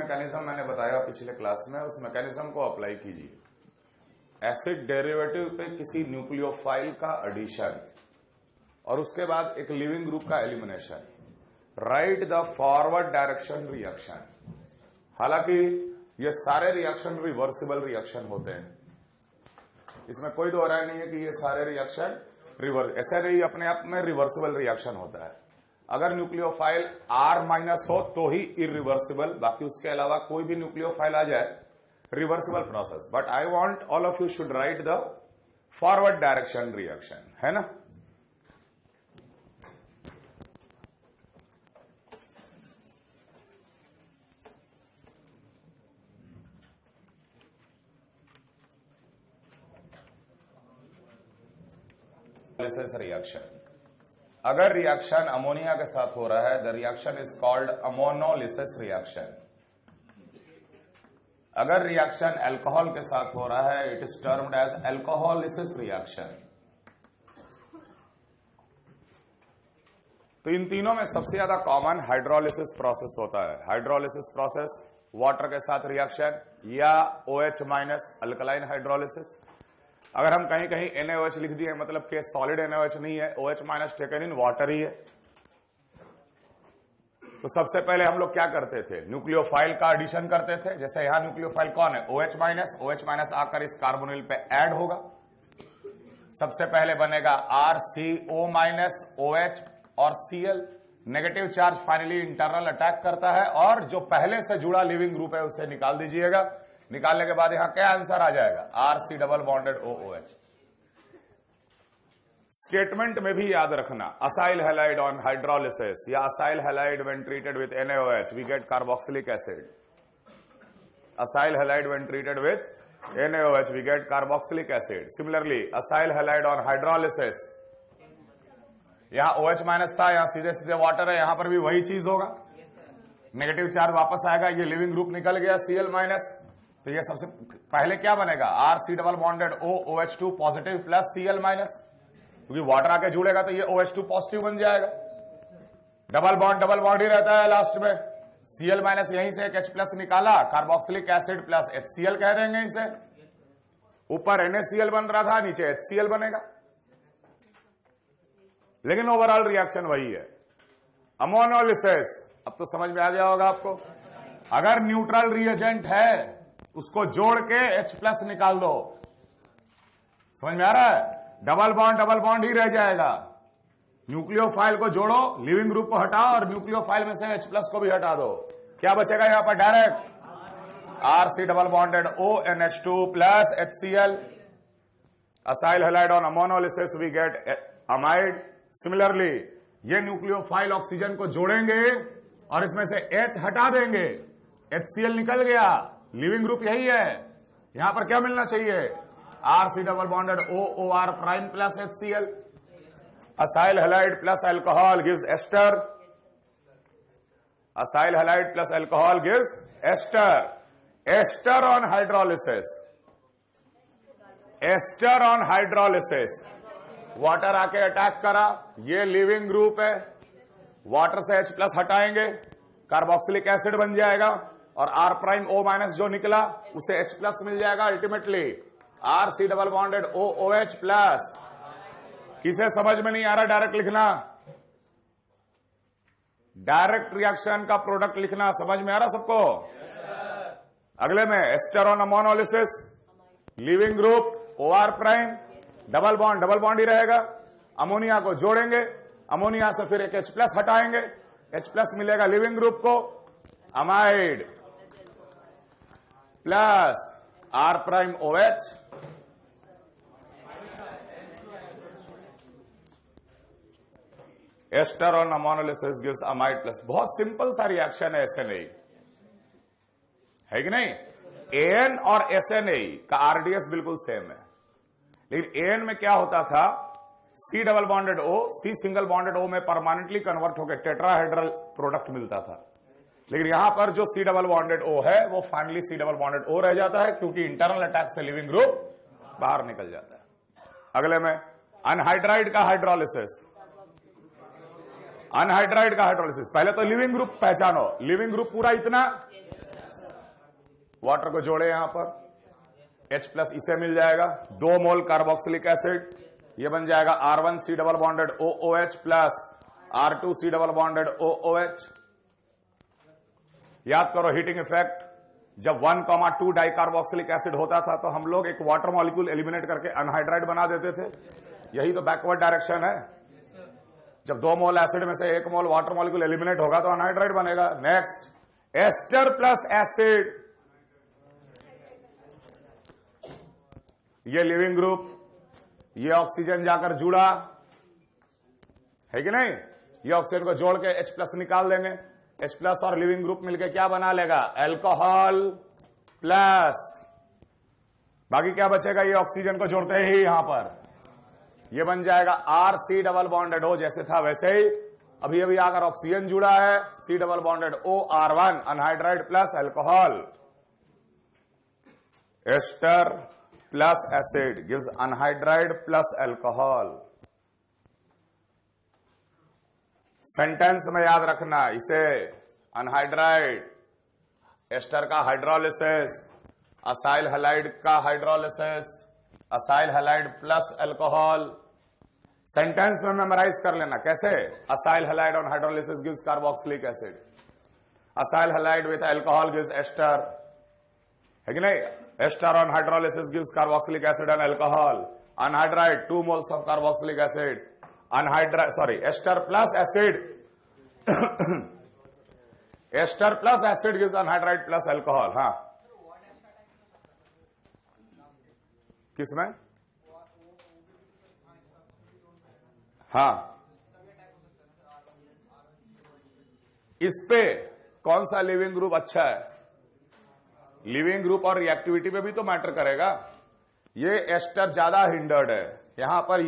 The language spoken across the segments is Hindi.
मैकेनिज्म मैंने बताया पिछले क्लास में, उस मैकेनिज्म को अप्लाई कीजिए। एसिड डेरिवेटिव पे किसी न्यूक्लियोफाइल का एडिशन और उसके बाद एक लिविंग ग्रुप का elimination. Right the forward direction reaction. हालांकि ये सारे रिएक्शन रिवर्सिबल रिएक्शन होते हैं, इसमें कोई दो राय नहीं है कि ये सारे रिएक्शन ऐसे नहीं अपने आप में रिवर्सिबल रिएक्शन होता है। अगर न्यूक्लियोफाइल R माइनस हो तो ही इरिवर्सिबल, बाकी उसके अलावा कोई भी न्यूक्लियोफाइल आ जाए reversible process. But I want all of you should write the forward direction reaction, है ना। रिएक्शन, अगर रिएक्शन अमोनिया के साथ हो रहा है, the reaction is called ammonolysis reaction. अगर रिएक्शन अल्कोहल के साथ हो रहा है, it is termed as alcoholysis reaction. तो इन तीनों में सबसे ज्यादा कॉमन हाइड्रोलिसिस प्रोसेस होता है। हाइड्रोलिसिस प्रोसेस वाटर के साथ रिएक्शन या OH माइनस अल्कलाइन हाइड्रोलिसिस। अगर हम कहीं कहीं NaOH लिख दिए मतलब कि सॉलिड NaOH नहीं है, OH minus taken in water ही है। तो सबसे पहले हम लोग क्या करते थे, न्यूक्लियोफाइल का एडिशन करते थे। जैसे यहां न्यूक्लियोफाइल कौन है, OH माइनस आकर इस कार्बोनिल पे ऐड होगा। सबसे पहले बनेगा RCO माइनस OH और Cl। Negative charge finally internal attack करता है और जो पहले से जुड़ा लिविंग ग्रुप है उसे निकाल दीजिएगा। निकालने के बाद यहां क्या आंसर आ जाएगा, RC double bonded OOH। Statement में भी याद रखना, असाइल हैलाइड ऑन हाइड्रोलिसिस या acyl halide when treated with NaOH we get carboxylic acid. Acyl halide when treated with NaOH we get carboxylic acid. Similarly acyl halide on hydrolysis, यहां OH माइनस था, यहां सीधे सीधे वाटर है, यहां पर भी वही चीज होगा। नेगेटिव चार्ज वापस आएगा, ये लिविंग ग्रुप निकल गया Cl माइनस। तो ये सबसे पहले क्या बनेगा, RC double bonded OH2 positive plus Cl minus, क्योंकि वाटर आके जुड़ेगा तो ये OH2 पॉजिटिव बन जाएगा। डबल बॉन्ड ही रहता है लास्ट में। Cl माइनस यहीं से एक H प्लस निकाला, कार्बोक्सिलिक एसिड प्लस HCl कह देंगे इसे। ऊपर NaCl बन रहा था, नीचे HCl बनेगा, लेकिन ओवरऑल रिएक्शन वही है। अमोनोलिसिस, अब तो समझ में आ गया होगा आपको। अगर न्यूट्रल रिएजेंट है उसको जोड़ के H प्लस निकाल दो, समझ में आ रहा है। डबल बॉन्ड ही रह जाएगा। न्यूक्लियोफाइल को जोड़ो, लिविंग ग्रुप को हटाओ और न्यूक्लियोफाइल में से H प्लस को भी हटा दो, क्या बचेगा यहां पर, direct RC double bonded ONH2 plus HCl। Acyl halide on ammonolysis we get amide. Similarly ये न्यूक्लियोफाइल ऑक्सीजन को जोड़ेंगे और इसमें से H हटा देंगे, HCl निकल गया, लिविंग ग्रुप यही है। यहां पर क्या मिलना चाहिए, RC double bonded OOR prime plus HCl। Acyl halide plus alcohol gives ester. Acyl halide plus alcohol gives ester. Ester on hydrolysis, ester on hydrolysis, water आके अटैक करा, ये लिविंग ग्रुप है, वाटर से H प्लस हटाएंगे, कार्बोक्सिलिक एसिड बन जाएगा और R प्राइम O माइनस जो निकला उसे H प्लस मिल जाएगा। Ultimately RC double bonded OOH plus. किसे समझ में नहीं आ रहा डायरेक्ट लिखना, डायरेक्ट रिएक्शन का प्रोडक्ट लिखना, समझ में आ रहा सबको। अगले में ester on ammonolysis, leaving group OR prime, double bond ही रहेगा। अमोनिया को जोड़ेंगे, अमोनिया से फिर एक H प्लस हटाएंगे, H प्लस मिलेगा लिविंग ग्रुप को, amide plus R prime OH। Ester on ammonolysis gives amide plus. बहुत सिंपल सा रिएक्शन है, ऐसे नहीं है कि नहीं। AN और SNA का RDS बिल्कुल सेम है, लेकिन AN में क्या होता था, C double bonded O, C single bonded O में परमानेंटली कन्वर्ट होकर टेट्राहेड्रल प्रोडक्ट मिलता था। लेकिन यहां पर जो C डबल बॉन्डेड O है वो finally C double bonded O रह जाता है, क्योंकि इंटरनल अटैक से लिविंग ग्रुप बाहर निकल जाता है। अगले में अनहाइड्राइड का हाइड्रोलिसिस, अनहाइड्राइड का हाइड्रोलिसिस। पहले तो लिविंग ग्रुप पहचानो, लिविंग ग्रुप पूरा इतना वाटर को जोड़े यहां पर, H प्लस इसे मिल जाएगा, 2 मोल कार्बोक्सिलिक एसिड, ये बन जाएगा R1C double bonded OOH plus R2C double bonded OOH। याद करो हीटिंग इफेक्ट, जब 1,2 डाइकार्बोक्सिलिक एसिड होता था तो हम लोग एक वाटर मॉलिक्यूल एलिमिनेट करके अनहाइड्राइड बना देते थे। यही तो बैकवर्ड डायरेक्शन है। जब 2 मोल एसिड में से 1 मोल वाटर मॉलिक्यूल एलिमिनेट होगा तो अनहाइड्राइड बनेगा। नेक्स्ट, एस्टर प्लस एसिड, ये लिविंग ग्रुप, ये ऑक्सीजन जाकर जुड़ा है कि नहीं, ये ऑक्सीजन को जोड़ के H प्लस निकाल देंगे, H प्लस और लिविंग ग्रुप मिलकर क्या बना लेगा, अल्कोहल प्लस। बाकी क्या बचेगा, ये ऑक्सीजन को जोड़ते ही यहां पर ये बन जाएगा RC डबल बॉन्डेड O, जैसे था वैसे ही। अभी अभी आकर ऑक्सीजन जुड़ा है, C double bonded O R1 anhydride plus alcohol, ester plus acid gives anhydride plus alcohol. Sentence में याद रखना इसे, अनहाइड्राइड, एस्टर का हाइड्रोलिसिस, असाइल हैलाइड का hydrolysis, acyl halide plus alcohol. Sentence में मेमोराइज कर लेना कैसे, acyl halide on hydrolysis gives carboxylic acid, acyl halide with alcohol gives ester, है कि नहीं, ester on hydrolysis gives carboxylic acid and alcohol, anhydride 2 moles of carboxylic acid, anhydride ester plus acid ester plus acid gives anhydride plus alcohol. हाँ, किसमें, हाँ, इस पे कौन सा लिविंग ग्रुप अच्छा है, लिविंग ग्रुप और रिएक्टिविटी पे भी तो मैटर करेगा। ये एस्टर ज्यादा हिंडर्ड है, यहां पर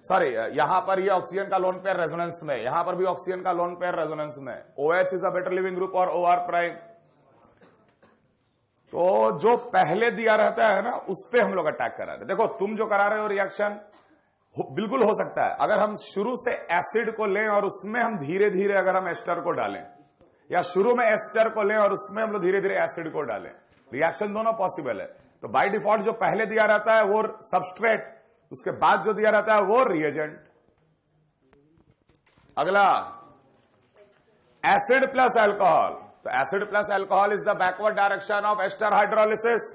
यहां पर ये ऑक्सीजन का लोन पेयर रेजोनेंस में, यहां पर भी ऑक्सीजन का लोन पेयर रेजोनेंस में, OH is a better living group और OR प्राइम। तो जो पहले दिया रहता है ना, उस पे हम लोग अटैक करा रहे। देखो तुम जो करा रहे हो रिएक्शन बिल्कुल हो सकता है, अगर हम शुरू से एसिड को लें और उसमें हम धीरे धीरे अगर हम एस्टर को डालें, या शुरू में एस्टर को लें और उसमें हम लोग धीरे धीरे एसिड को डालें, रिएक्शन दोनों पॉसिबल है। तो बाय डिफॉल्ट जो पहले दिया रहता है वो सबस्ट्रेट, उसके बाद जो दिया रहता है वो रिएजेंट। अगला, एसिड प्लस अल्कोहल, तो acid plus alcohol is the backward direction of ester hydrolysis.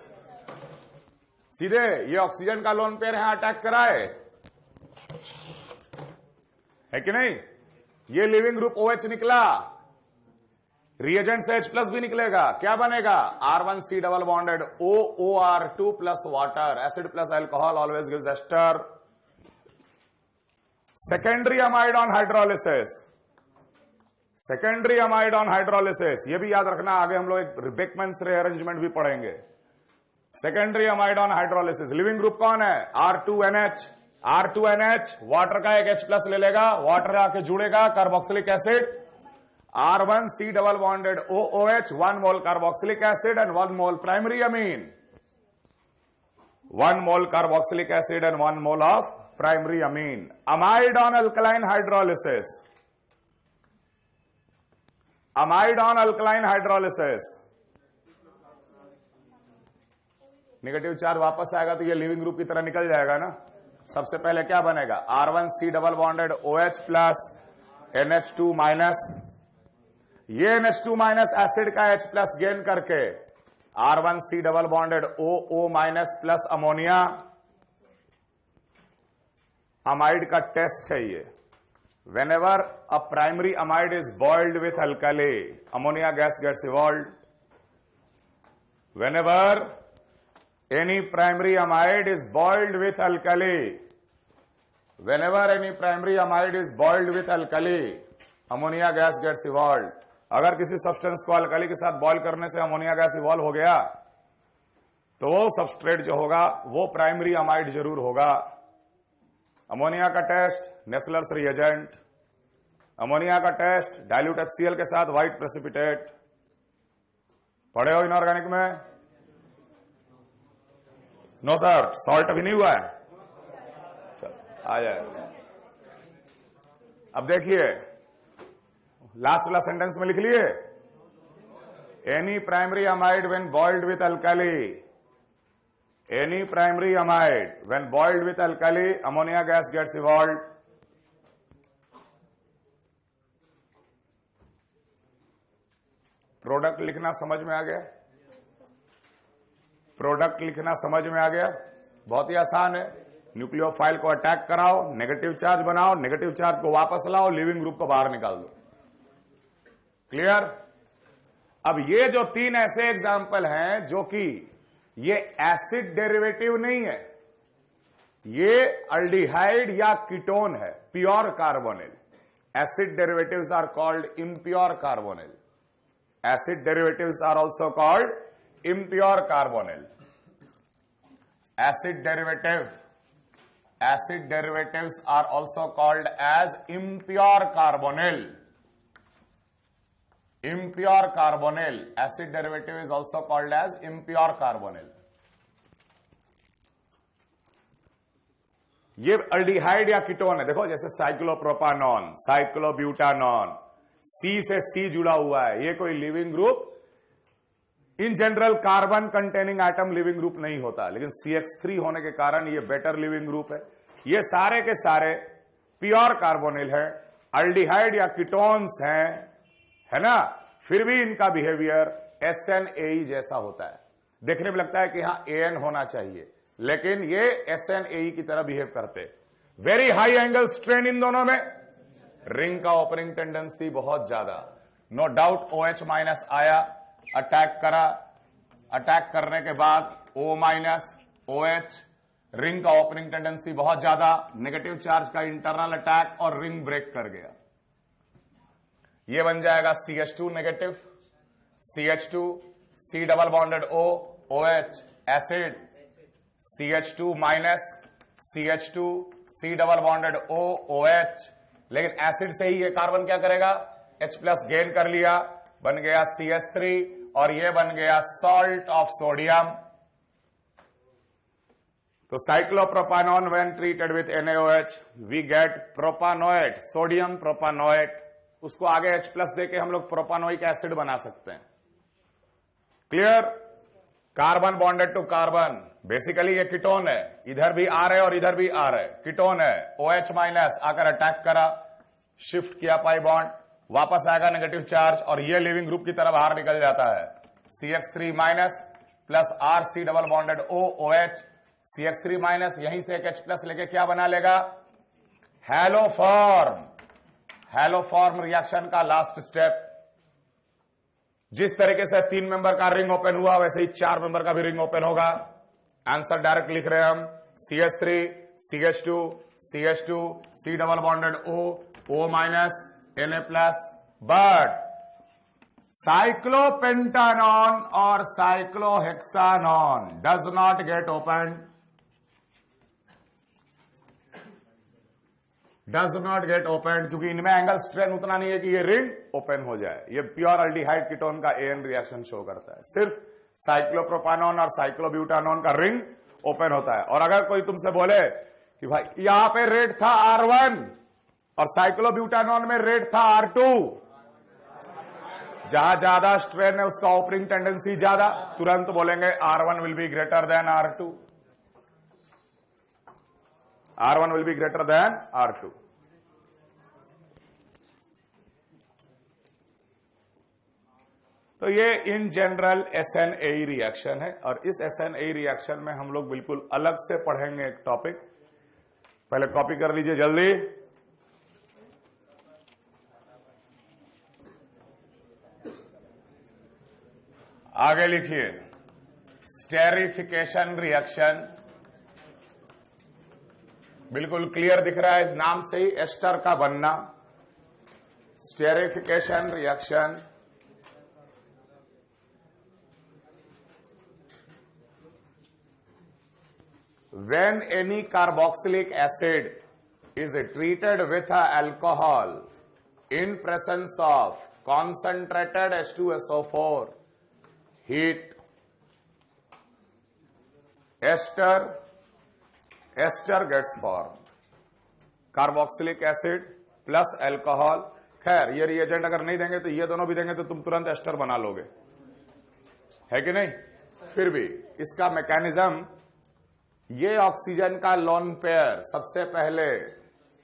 सीधे ये ऑक्सीजन का लोन पेयर यहां अटैक कराए, है कि नहीं, ये लिविंग ग्रुप OH निकला, रिएजेंट से H प्लस भी निकलेगा, क्या बनेगा, R1C double bonded OOR2 plus water, acid plus alcohol always gives ester. Secondary amide on hydrolysis, secondary amide on hydrolysis, ये भी याद रखना, आगे हम लोग एक बेकमैन्स रीअरेंजमेंट भी पढ़ेंगे। Secondary amide on hydrolysis, leaving group कौन है, R2NH, R2NH वाटर का एक H प्लस ले लेगा, वाटर आके जुड़ेगा, carboxylic acid, R1C double bonded OOH, 1 mole carboxylic acid and 1 mole primary amine, 1 mole carboxylic acid and 1 mole of primary amine. Amide on alkaline hydrolysis, amide on alkaline hydrolysis, negative charge वापस आएगा तो ये लिविंग ग्रुप की तरह निकल जाएगा ना। सबसे पहले क्या बनेगा, R1C double bonded OH plus NH2 minus, ये NH2 माइनस एसिड का H प्लस गेन करके R1C double bonded OO minus plus ammonia. Amide का टेस्ट है ये, whenever a primary amide is boiled with alkali, ammonia gas gets evolved. Whenever any primary amide is boiled with alkali, whenever any primary amide is boiled with alkali, ammonia gas gets evolved. अगर किसी सब्सटेंस को अल्कली के साथ बॉयल करने से अमोनिया गैस इवॉल्व हो गया तो वो सबस्ट्रेट जो होगा वो प्राइमरी अमाइड जरूर होगा। अमोनिया का टेस्ट नेस्लर्स रिएजेंट, अमोनिया का टेस्ट डाइल्यूट HCl के साथ व्हाइट प्रेसिपिटेट, पढ़े हो इनऑर्गेनिक में? नो सर, सॉल्ट अभी नहीं हुआ है, चल आ जाए। अब देखिए लास्ट वाला सेंटेंस में लिख लिए, Any primary amide when boiled with alkali. Any primary amide when boiled with alkali, ammonia gas gets evolved. Product लिखना समझ में आ गया? प्रोडक्ट लिखना समझ में आ गया? बहुत ही आसान है। न्यूक्लियोफाइल को अटैक कराओ, नेगेटिव चार्ज बनाओ, नेगेटिव चार्ज को वापस लाओ, लिविंग ग्रुप को बाहर निकाल दो। क्लियर? अब ये जो 3 ऐसे एग्जाम्पल हैं जो कि ये एसिड डेरिवेटिव नहीं है, ये अल्डिहाइड या कीटोन है, pure carbonyl. Acid derivatives are called impure carbonyl. Acid derivatives are also called impure carbonyl. Acid derivatives are also called as impure carbonyl. Impure carbonyl. Acid derivative is also called as impure carbonyl. ये अल्डिहाइड या कीटोन है। देखो जैसे साइक्लोप्रोपानॉन, साइक्लोब्यूटानॉन, सी से सी जुड़ा हुआ है, ये कोई leaving group in general carbon containing atom leaving group नहीं होता, लेकिन CH3 होने के कारण ये बेटर लिविंग ग्रुप है। ये सारे के सारे प्योर कार्बोनिल है, अल्डिहाइड या कीटोन्स हैं, है ना। फिर भी इनका बिहेवियर SNAE जैसा होता है। देखने में लगता है कि यहां AN होना चाहिए, लेकिन ये SNAE की तरह बिहेव करते। Very high angle strain in दोनों में, रिंग का ओपनिंग टेंडेंसी बहुत ज्यादा। नो डाउट OH माइनस आया, अटैक करा, अटैक करने के बाद O माइनस OH, रिंग का ओपनिंग टेंडेंसी बहुत ज्यादा, नेगेटिव चार्ज का इंटरनल अटैक और रिंग ब्रेक कर गया। ये बन जाएगा CH2 negative, CH2, C double bonded O, OH, acid, CH2 minus, CH2, C double bonded O, OH। लेकिन एसिड से ही ये कार्बन क्या करेगा, H+ गेन कर लिया, बन गया CH3 और ये बन गया सॉल्ट ऑफ सोडियम। तो cyclopropanone when treated with NaOH we get propanoate, sodium propanoate. उसको आगे H+ देके हम लोग प्रोपानोइक एसिड बना सकते हैं। Clear? Carbon bonded to carbon, basically ये कीटोन है, इधर भी R है और इधर भी R है, कीटोन है। OH माइनस आकर अटैक करा, शिफ्ट किया पाई बॉन्ड, वापस आएगा नेगेटिव चार्ज और ये लिविंग ग्रुप की तरह बाहर निकल जाता है। CH3 minus plus RC double bonded O, OH, CH3 minus यहीं से एक H+ लेके क्या बना लेगा, हैलोफॉर्म। हैलोफॉर्म रिएक्शन का लास्ट स्टेप। जिस तरीके से 3 मेंबर का रिंग ओपन हुआ, वैसे ही 4 मेंबर का भी रिंग ओपन होगा। आंसर डायरेक्ट लिख रहे हैं हम, CH3, CH2, CH2, C double bonded O, O minus, Na+, but cyclopentanone और cyclohexanone does not get open, does not get open, क्योंकि इनमें एंगल स्ट्रेन उतना नहीं है कि ये रिंग ओपन हो जाए। ये प्योर अल्डिहाइड कीटोन का AN रिएक्शन शो करता है। सिर्फ साइक्लोप्रोपानॉन और साइक्लोब्यूटानॉन का रिंग ओपन होता है। और अगर कोई तुमसे बोले कि भाई यहां पे रेट था R1 और साइक्लोब्यूटानॉन में रेट था R2, जहां ज्यादा स्ट्रेन है उसका ओपनिंग टेंडेंसी ज्यादा, तुरंत बोलेंगे R1 will be greater than R2, R1 will be greater than R2. तो ये इन जनरल SNAE रिएक्शन है, और इस SNAE रिएक्शन में हम लोग बिल्कुल अलग से पढ़ेंगे एक टॉपिक। पहले कॉपी कर लीजिए जल्दी। आगे लिखिए, स्टेरिफिकेशन रिएक्शन। बिल्कुल क्लियर दिख रहा है नाम से ही, एस्टर का बनना। Esterification reaction when any carboxylic acid is treated with a alcohol in presence of concentrated H2SO4, heat, ester gets formed। Carboxylic acid plus alcohol. खैर ये रिएजेंट अगर नहीं देंगे तो ये दोनों भी देंगे तो तुम तुरंत एस्टर बना लोगे। है कि नहीं? फिर भी इसका मैकेनिज्म, ये ऑक्सीजन का लोन पेयर सबसे पहले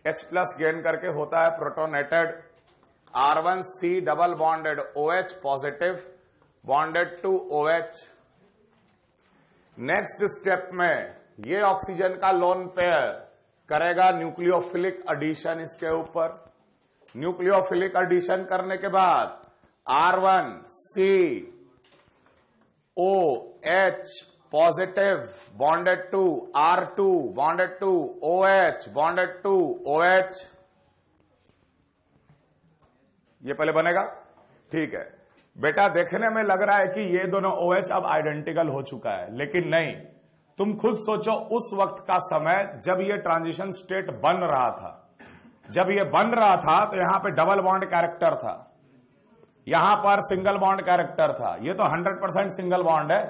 H+ गेन करके होता है protonated, R1C double bonded OH positive bonded to OH। Next step में ये ऑक्सीजन का लोन पेयर करेगा न्यूक्लियोफिलिक एडिशन इसके ऊपर। न्यूक्लियोफिलिक एडिशन करने के बाद R1C OH positive bonded to R2 bonded to OH bonded to OH। ये पहले बनेगा, ठीक है बेटा। देखने में लग रहा है कि ये दोनों OH अब आइडेंटिकल हो चुका है, लेकिन नहीं। तुम खुद सोचो उस वक्त का समय जब ये ट्रांजिशन स्टेट बन रहा था। जब ये बन रहा था तो यहां पे डबल बॉन्ड कैरेक्टर था, यहां पर सिंगल बॉन्ड कैरेक्टर था। ये तो 100% सिंगल बॉन्ड है।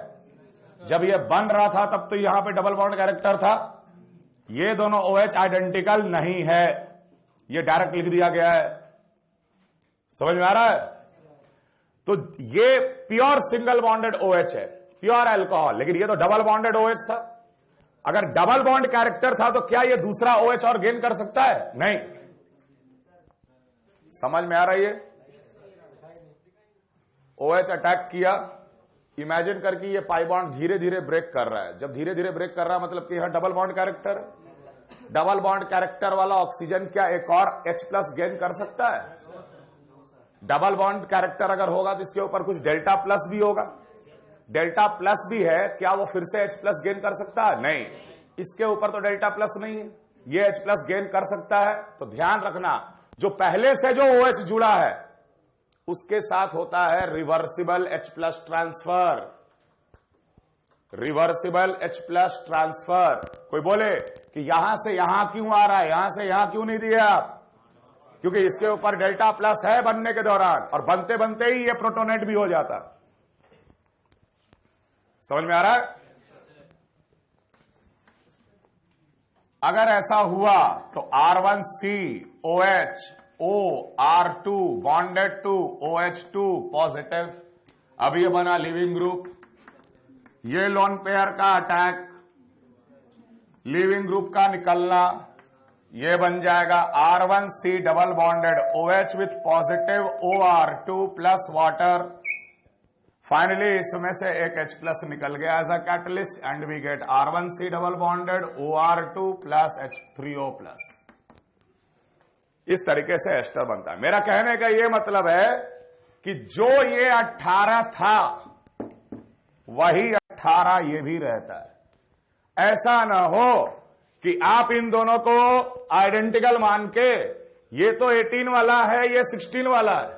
जब ये बन रहा था तब तो यहां पे डबल बॉन्ड कैरेक्टर था। ये दोनों OH आइडेंटिकल नहीं है, ये डायरेक्ट लिख दिया गया है। समझ में आ रहा है? तो ये प्योर सिंगल बॉन्डेड OH है, प्योर अल्कोहल, लेकिन ये तो डबल बॉन्डेड OH था। अगर डबल बॉन्ड कैरेक्टर था तो क्या ये दूसरा OH और गेन कर सकता है? नहीं। समझ में आ रही है? OH अटैक किया, इमेजिन करके ये पाई बॉन्ड धीरे धीरे ब्रेक कर रहा है। जब धीरे धीरे ब्रेक कर रहा है मतलब कि यह double bond character, double bond character वाला ऑक्सीजन क्या एक और H+ गेन कर सकता है? डबल बॉन्ड कैरेक्टर अगर होगा तो इसके ऊपर कुछ डेल्टा प्लस भी होगा। डेल्टा प्लस भी है, क्या वो फिर से H+ गेन कर सकता है? नहीं, इसके ऊपर तो डेल्टा प्लस नहीं है, ये H+ गेन कर सकता है। तो ध्यान रखना, जो पहले से जो OH जुड़ा है उसके साथ होता है reversible H+ transfer. Reversible H+ transfer. कोई बोले कि यहां से यहां क्यों आ रहा है, यहां से यहां क्यों नहीं दिया आप? क्योंकि इसके ऊपर डेल्टा प्लस है बनने के दौरान, और बनते बनते ही ये प्रोटोनेट भी हो जाता। समझ में आ रहा है? अगर ऐसा हुआ तो R1C OH O R2 bonded to OH2 positive. अब ये बना लिविंग ग्रुप। ये लोन पेयर का अटैक, लिविंग ग्रुप का निकलना, ये बन जाएगा R1C double bonded OH with positive OR2 plus water. Finally इसमें से एक H+ निकल गया as a catalyst and we get R1C double bonded OR2 plus H3O plus. इस तरीके से एस्टर बनता है। मेरा कहने का यह मतलब है कि जो ये 18 था वही 18 ये भी रहता है। ऐसा ना हो कि आप इन दोनों को आइडेंटिकल मान के, ये तो 18 वाला है, ये 16 वाला है,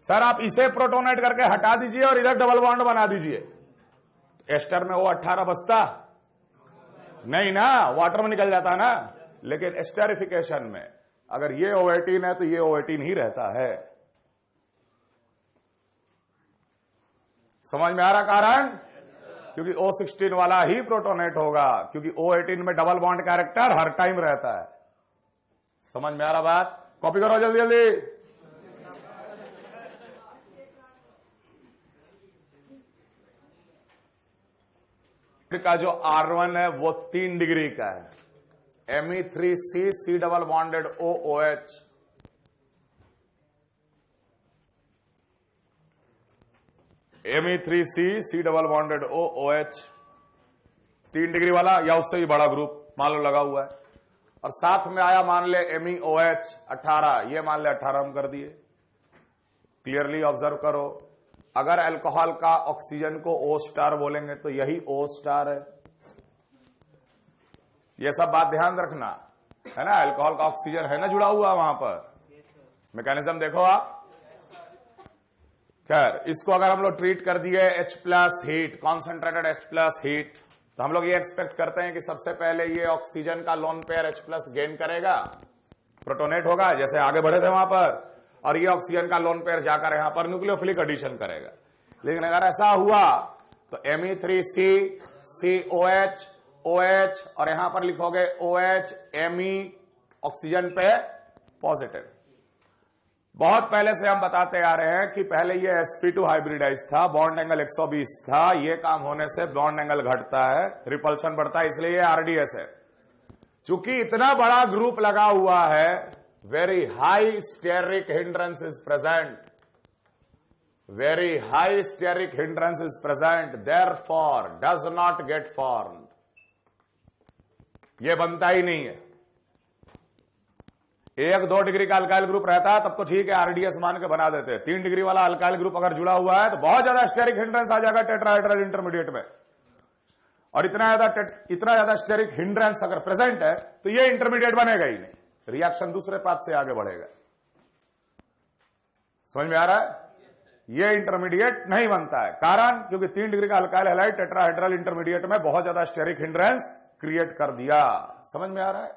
सर आप इसे प्रोटोनेट करके हटा दीजिए और इधर डबल बॉन्ड बना दीजिए, एस्टर में वो 18 बचता नहीं ना, वाटर में निकल जाता ना। लेकिन एस्टरिफिकेशन में अगर ये O18 है तो ये O18 ही रहता है। समझ में आ रहा कारण? क्योंकि O16 वाला ही प्रोटोनेट होगा, क्योंकि O18 में डबल बॉन्ड कैरेक्टर हर टाइम रहता है। समझ में आ रहा बात? कॉपी करो जल्दी जल्दी। का जो R1 है वो 3 डिग्री का है, Me3C C double bonded OOH। Me3C C double bonded OOH 3 degree वाला या उससे भी बड़ा ग्रुप मान लो लगा हुआ है, और साथ में आया मान ले MeOH 18, ये मान ले 18 हम कर दिए। क्लियरली ऑब्जर्व करो, अगर अल्कोहल का ऑक्सीजन को O* बोलेंगे तो यही O* है। ये सब बात ध्यान रखना है ना, अल्कोहल का ऑक्सीजन है ना जुड़ा हुआ वहां पर, मैकेनिज्म देखो आप। खैर, इसको अगर हम लोग ट्रीट कर दिए H+ heat, concentrated H+ heat, तो हम लोग ये एक्सपेक्ट करते हैं कि सबसे पहले ये ऑक्सीजन का लोन पेयर H+ गेन करेगा, प्रोटोनेट होगा जैसे आगे बढ़े थे वहां पर, और ये ऑक्सीजन का लोन पेयर जाकर यहां पर न्यूक्लियोफिलिक एडिशन करेगा। लेकिन अगर ऐसा हुआ तो Me3C COH OH और यहां पर लिखोगे OH Me, ऑक्सीजन पे पॉजिटिव, बहुत पहले से हम बताते आ रहे हैं कि पहले ये sp2 हाइब्रिडाइज था, बॉन्ड एंगल 120 था। ये काम होने से बॉन्ड एंगल घटता है, रिपल्शन बढ़ता है, इसलिए ये आरडीएस है। चूंकि इतना बड़ा ग्रुप लगा हुआ है, very high steric hindrance is present, very high steric hindrance is present, therefore does not get formed. ये बनता ही नहीं है। 1-2 डिग्री का अल्काइल ग्रुप रहता है तब तो ठीक है, आरडीएस मान के बना देते हैं। 3 डिग्री वाला अल्काइल ग्रुप अगर जुड़ा हुआ है तो बहुत ज्यादा स्टेरिक हिंड्रेंस आ जाएगा टेट्राहेड्रल इंटरमीडिएट में, और इतना ज्यादा स्टेरिक हिंड्रेंस अगर प्रेजेंट है तो ये इंटरमीडिएट बनेगा ही नहीं, रिएक्शन दूसरे पाथ से आगे बढ़ेगा। समझ में आ रहा है? ये इंटरमीडिएट नहीं बनता है, कारण क्योंकि 3 डिग्री का अल्काइल हैलाइड टेट्राहेड्रल इंटरमीडिएट में बहुत ज्यादा स्टेरिक हिंड्रेंस क्रिएट कर दिया। समझ में आ रहा है?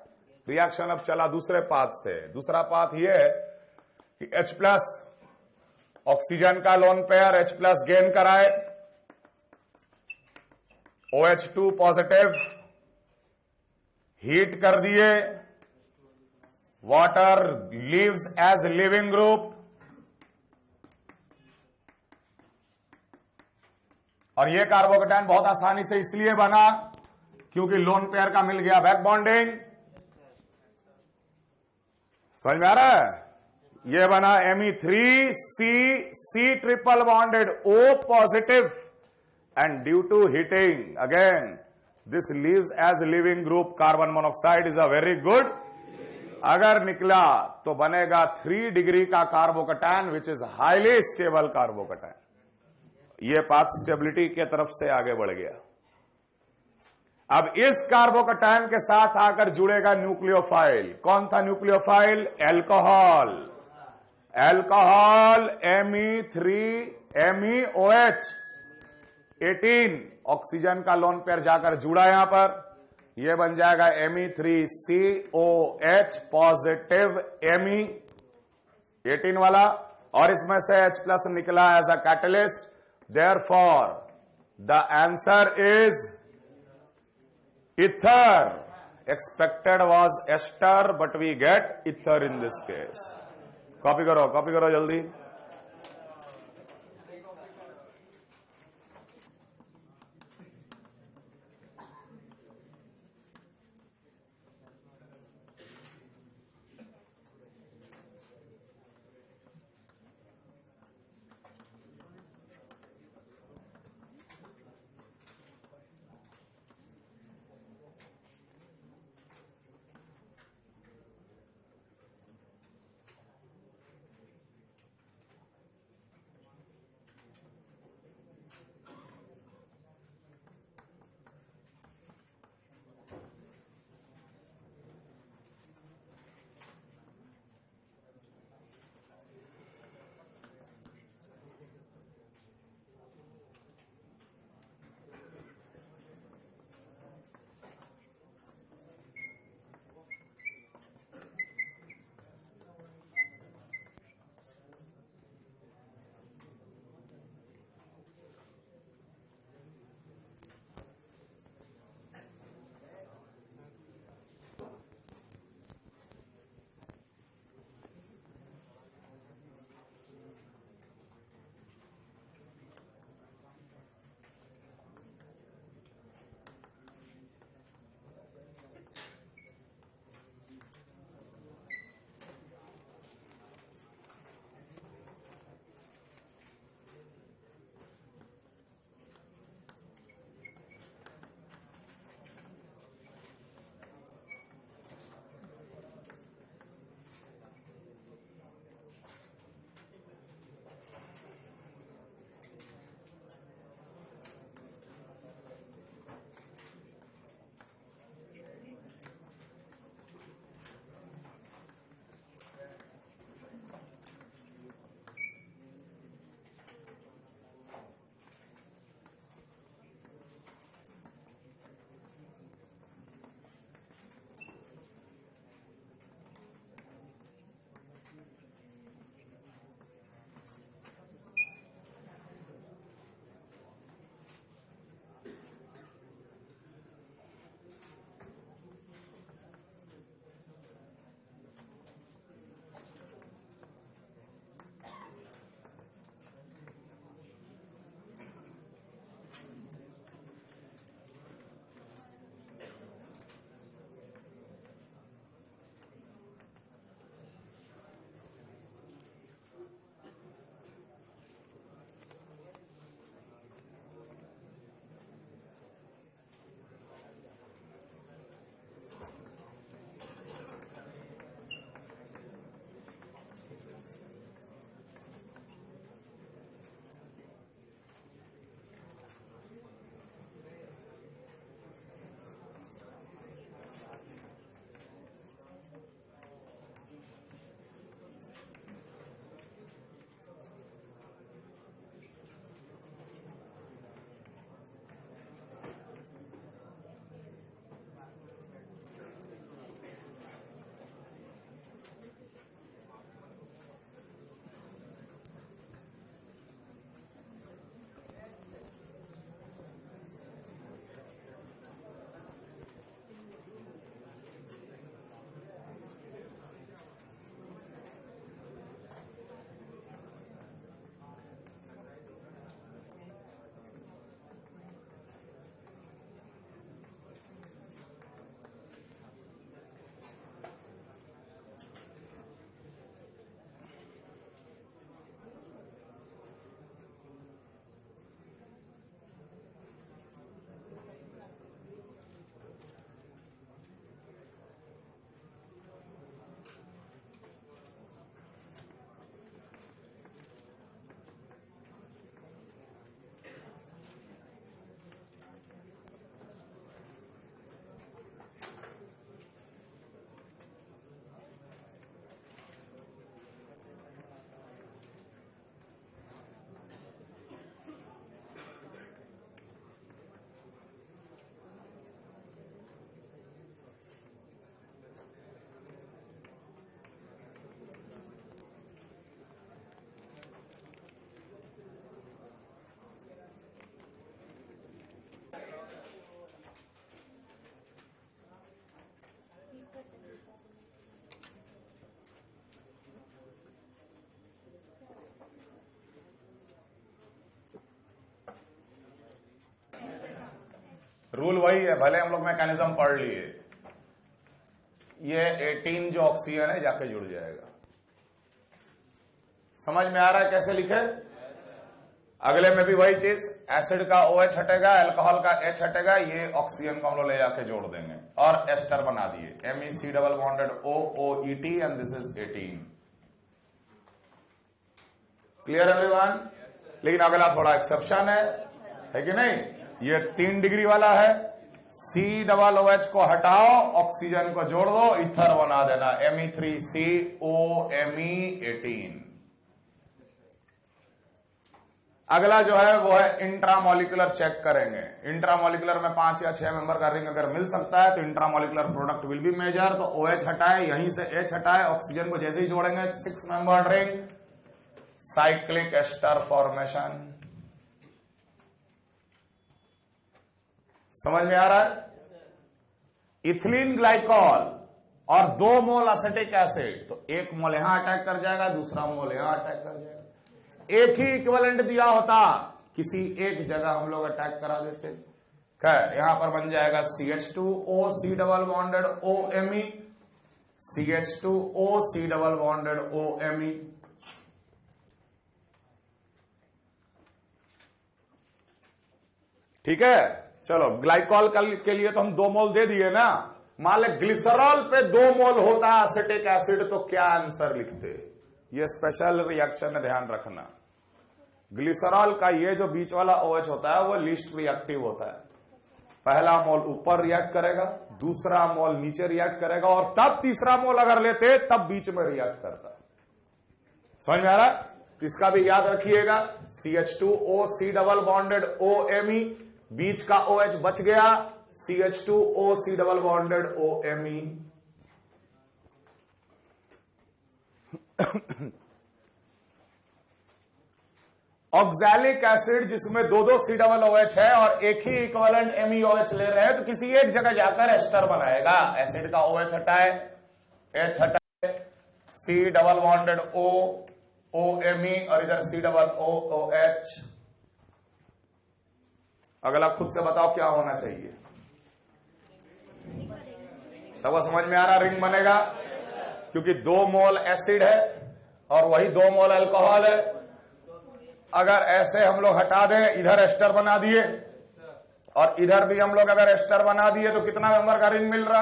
रिएक्शन अब चला दूसरे पाथ से। दूसरा पाथ ये है कि H+ ऑक्सीजन का लोन पेयर H+ गेन कराए, OH2 पॉजिटिव हीट कर दिए, water leaves as leaving group, और ये कार्बोकेटायन बहुत आसानी से इसलिए बना क्योंकि लोन पेयर का मिल गया बैक बॉन्डिंग। समझ में आ रहा है? ये बना Me3C triple bonded O positive, and due to heating again this leaves as leaving group. Carbon monoxide is a very good, अगर निकला तो बनेगा 3 डिग्री का carbocation which is highly stable carbocation. ये पाथ स्टेबिलिटी के तरफ से आगे बढ़ गया। अब इस कार्बोकेटायन के साथ आकर जुड़ेगा न्यूक्लियोफाइल। कौन था nucleophile? Alcohol. Alcohol MEOH 18 oxygen का लोन पेयर जाकर जुड़ा यहां पर, यह बन जाएगा Me3COH पॉजिटिव Me 18 वाला, और इसमें से H+ निकला as a catalyst. Therefore the answer is ether. Expected was ester, but we get ether in this case. Copy करो जल्दी। रूल वही है, भले हम लोग मैकेनिज्म पढ़ लिए। ये 18 जो ऑक्सीजन है जाके जुड़ जाएगा। समझ में आ रहा है कैसे लिखे? अगले में भी वही चीज, एसिड का OH हटेगा, अल्कोहल का H हटेगा, ये ऑक्सीजन को हम लोग ले जाके जोड़ देंगे और एस्टर बना दिए, MEC double bonded OOET and this is 18। Clear everyone? लेकिन अगला थोड़ा एक्सेप्शन है कि नहीं? ये 3 डिग्री वाला है, C+OH को हटाओ, ऑक्सीजन को जोड़ दो, इथर बना देना, Me3COMe18। अगला जो है वो है इंट्रामोलिकुलर चेक करेंगे। इंट्रामोलिकुलर में 5 या 6 मेंबर का रिंग अगर मिल सकता है तो intramolecular product will be major. तो OH हटाए, यहीं से H हटाए, ऑक्सीजन को जैसे ही जोड़ेंगे 6 member ring, cyclic ester formation. समझ में आ रहा है? इथिलीन ग्लाइकॉल और 2 मोल एसिटिक एसिड, तो 1 मोल यहां अटैक कर जाएगा, दूसरा मोल यहां अटैक कर जाएगा। एक ही इक्विवेलेंट दिया होता, किसी एक जगह हम लोग अटैक करा देते। खैर यहां पर बन जाएगा CH2O C double bonded OMe, CH2O C double bonded OMe। ठीक है, चलो ग्लाइकॉल के लिए तो हम 2 मोल दे दिए ना। मान ले ग्लिसरॉल पे 2 मोल होता एसिटिक एसिड, तो क्या आंसर लिखते? ये स्पेशल रिएक्शन है, ध्यान रखना। ग्लिसरॉल का ये जो बीच वाला OH होता है वो लीस्ट रिएक्टिव होता है। पहला मोल ऊपर रिएक्ट करेगा, दूसरा मोल नीचे रिएक्ट करेगा, और तब तीसरा मोल अगर लेते तब बीच में रिएक्ट करता। समझ में आ रहा है? इसका भी याद रखिएगा, CH2O C double bonded OMe, बीच का OH बच गया, CH2O C double bonded OMe। Oxalic acid जिसमें 2 C डबल OH है और एक ही इक्विवेलेंट MEOH ले रहे हैं, तो किसी एक जगह जाकर एस्टर बनाएगा। एसिड का OH हटाए, H हटाए, C डबल बॉन्डेड OMe और इधर C डबल OH। अगला खुद से बताओ क्या होना चाहिए? सबको समझ में आ रहा? रिंग बनेगा, क्योंकि 2 मोल एसिड है और वही 2 मोल अल्कोहल है। अगर ऐसे हम लोग हटा दें, इधर एस्टर बना दिए और इधर भी हम लोग अगर एस्टर बना दिए, तो कितना मेंबर का रिंग मिल रहा?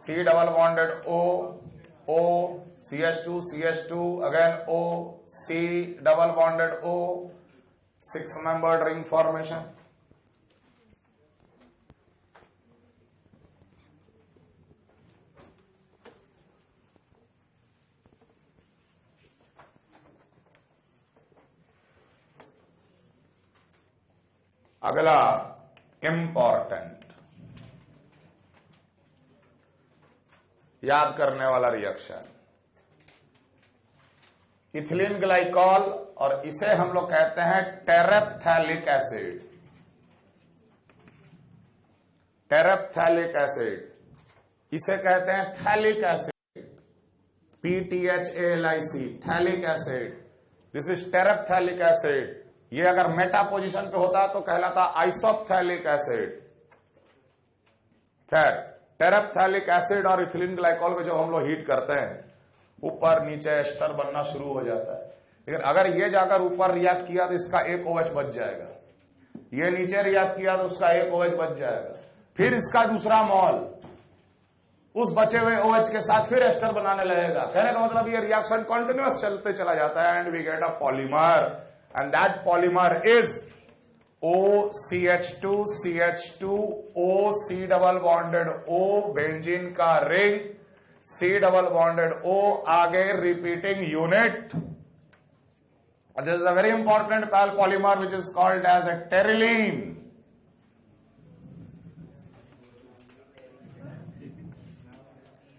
C double bonded O CH2 CH2 again O C double bonded O, 6 membered ring formation. अगला इंपॉर्टेंट याद करने वाला रिएक्शन, इथिलीन ग्लाइकॉल, और इसे हम लोग कहते हैं टेरेप्थैलिक एसिड। टेरेप्थैलिक एसिड, इसे कहते हैं phthalic acid, PTHALIC, phthalic acid. This is terephthalic acid. ये अगर मेटा पोजीशन पे होता तो कहलाता आइसोप्थैलिक एसिड। खैर, टेरेप्थैलिक एसिड और इथिलीन ग्लाइकॉल को जब हम लोग हीट करते हैं, ऊपर नीचे एस्टर बनना शुरू हो जाता है। लेकिन अगर ये जाकर ऊपर रिएक्ट किया तो इसका एक OH बच जाएगा, ये नीचे रिएक्ट किया तो उसका एक OH बच जाएगा, फिर इसका दूसरा मॉल उस बचे हुए OH के साथ फिर एस्टर बनाने लगेगा। कहने का मतलब ये रिएक्शन कंटिन्यूअस चलते चला जाता है, and we get a polymer, and that polymer is OCH2 CH2 O C double bonded O, benzene का ring, C double bonded O, आगे repeating unit. This is a very important polymer which is called as a pterylene.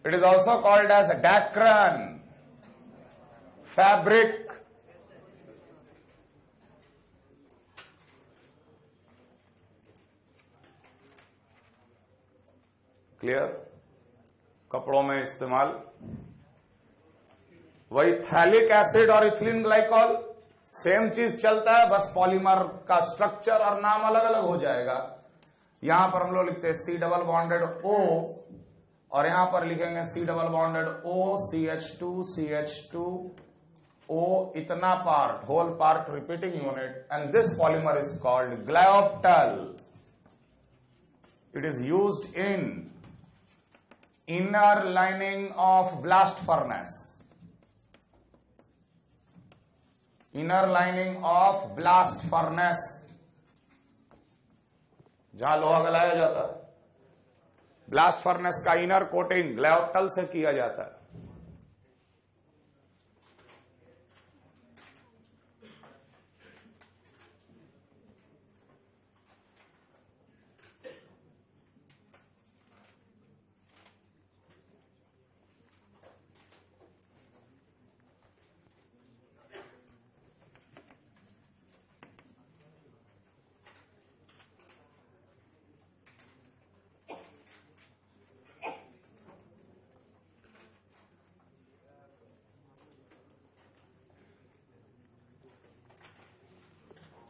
It is also called as a Dacron, fabric, clear? कपड़ों में इस्तेमाल। वही थैलिक एसिड और इथिलीन ग्लाइकॉल सेम चीज चलता है, बस पॉलीमर का स्ट्रक्चर और नाम अलग अलग हो जाएगा। यहां पर हम लोग लिखते हैं सी डबल बॉन्डेड O, और यहां पर लिखेंगे C double bonded O CH2 O, इतना part, whole part repeating unit, and this polymer is called glyptal. It is used in inner lining of blast furnace. Inner lining of blast furnace, जहां लोहा गलाया जाता है, ब्लास्ट फर्नेस का इनर कोटिंग ग्लायोप्टल से किया जाता है.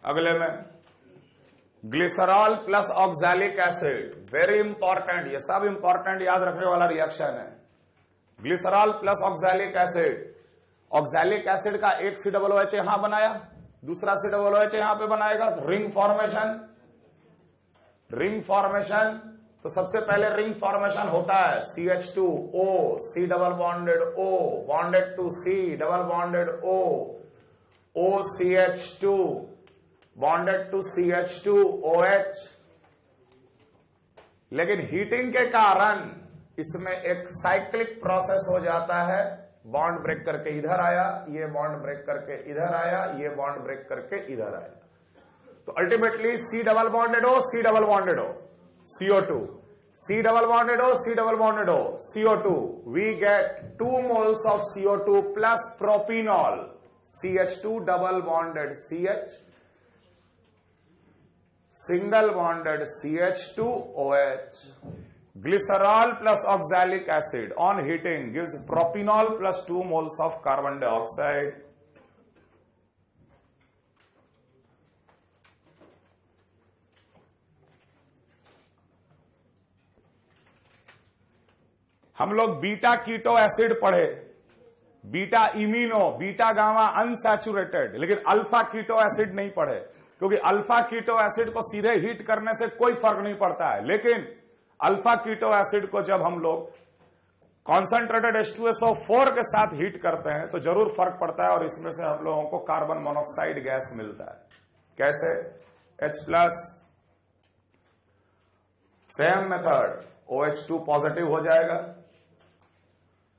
अगले में glycerol plus oxalic acid, very important, ये सब इंपॉर्टेंट याद रखने वाला रिएक्शन है. Glycerol plus oxalic acid, oxalic acid का एक COOH यहां बनाया, दूसरा COOH यहां पे बनाएगा, रिंग फॉर्मेशन. रिंग फॉर्मेशन, तो सबसे पहले रिंग फॉर्मेशन होता है CH2O, C double bonded O bonded to C double bonded O, OCH2 bonded to CH2OH. लेकिन हीटिंग के कारण इसमें एक साइक्लिक प्रोसेस हो जाता है. बॉन्ड ब्रेक करके इधर आया, ये बॉन्ड ब्रेक करके इधर आया, ये बॉन्ड ब्रेक करके इधर आया. तो ultimately C double bonded O, C double bonded O, CO2, C double bonded O, C double bonded O, CO2. We get 2 moles of CO2 plus propenol, CH2 double bonded CH, single bonded CH2OH. Glycerol plus oxalic acid on heating gives propanol plus 2 moles of carbon dioxide. हम लोग बीटा कीटो एसिड पढ़े, beta imino, beta gamma unsaturated, लेकिन अल्फा कीटो एसिड नहीं पढ़े, क्योंकि अल्फा कीटो एसिड को सीधे हीट करने से कोई फर्क नहीं पड़ता है. लेकिन अल्फा कीटो एसिड को जब हम लोग कॉन्सेंट्रेटेड H2SO4 के साथ हीट करते हैं तो जरूर फर्क पड़ता है, और इसमें से हम लोगों को कार्बन मोनोक्साइड गैस मिलता है. कैसे? H+, same method, OH2 positive हो जाएगा.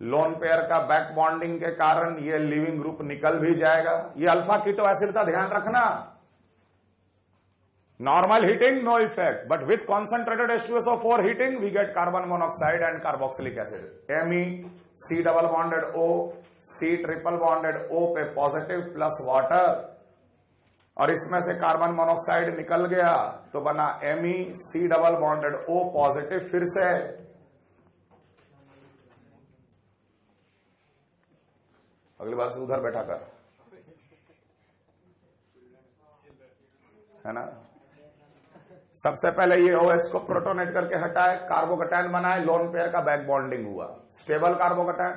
लोन पेयर का बैक बॉन्डिंग के कारण ये लिविंग ग्रुप निकल भी जाएगा. ये अल्फा कीटो एसिड का ध्यान रखना. Normal heating, no effect, but with concentrated H2SO4 heating, we get carbon monoxide and carboxylic acid. Me, C double bonded O, C triple bonded O पे पॉजिटिव प्लस वाटर, और इसमें से कार्बन मोनोक्साइड निकल गया तो बना Me, C double bonded O positive. फिर से अगली बार से उधर बैठा कर, है ना. सबसे पहले ये OH को प्रोटोनेट करके हटाए, कार्बोकैटायन बनाए, लोन पेयर का बैक बॉन्डिंग हुआ, stable carbocation,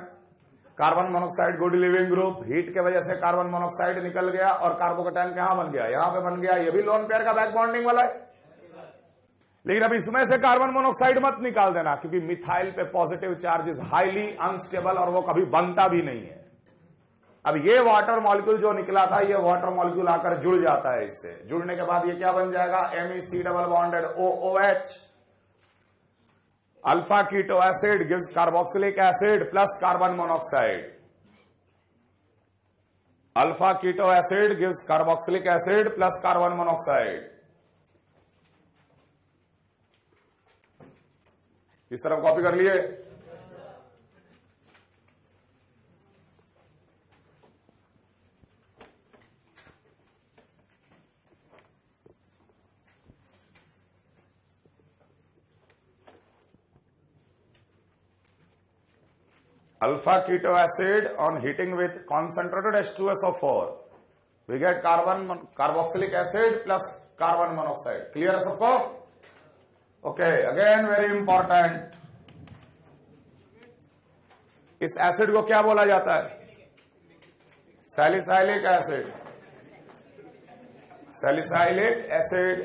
carbon monoxide good leaving group. Heat के वजह से कार्बन मोनोक्साइड निकल गया और कार्बोकैटायन कहां बन गया? यहां पे बन गया. ये भी लोन पेयर का बैक बॉन्डिंग वाला है. लेकिन अब इसमें से कार्बन मोनोक्साइड मत निकाल देना, क्योंकि मिथाइल पे positive charge is highly unstable और वो कभी बनता भी नहीं है. अब ये वाटर मॉलिक्यूल जो निकला था, ये वाटर मॉलिक्यूल आकर जुड़ जाता है इससे. जुड़ने के बाद ये क्या बन जाएगा? MEC double bonded OOH. Alpha keto acid gives carboxylic acid plus carbon monoxide. Alpha keto acid gives carboxylic acid plus carbon monoxide. इस तरफ कॉपी कर लिए. Alpha keto acid on heating with concentrated H2SO4, we get carboxylic acid plus carbon monoxide. Clear है सबको? ओके, अगेन वेरी इंपॉर्टेंट, इस एसिड को क्या बोला जाता है? Salicylic acid. Salicylic acid.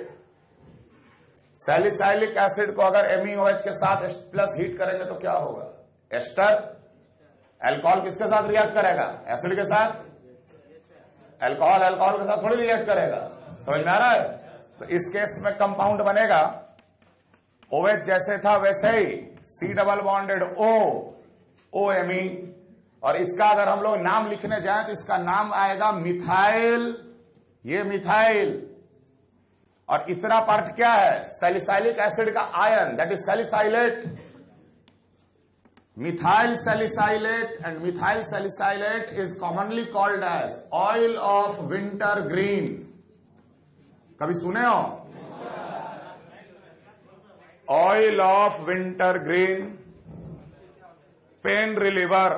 Salicylic acid को अगर MeOH के साथ प्लस हीट करेंगे तो क्या होगा? एस्टर। अल्कोहल किसके साथ रिएक्ट करेगा? एसिड के साथ। अल्कोहल अल्कोहल के साथ थोड़ी रिएक्ट करेगा, समझ में आ रहा है? तो इस केस में कंपाउंड बनेगा OH जैसे था वैसे ही, C double bonded O, OMe। और इसका अगर हम लोग नाम लिखने जाएं तो इसका नाम आएगा मिथाइल। ये मिथाइल। और इतना पार्ट क्या है? सैलिसाइलिक एसिड का ion, that is salicylate. Methyl salicylate and methyl salicylate is commonly called as oil of wintergreen. कभी सुने हो? Oil of wintergreen, pain reliever,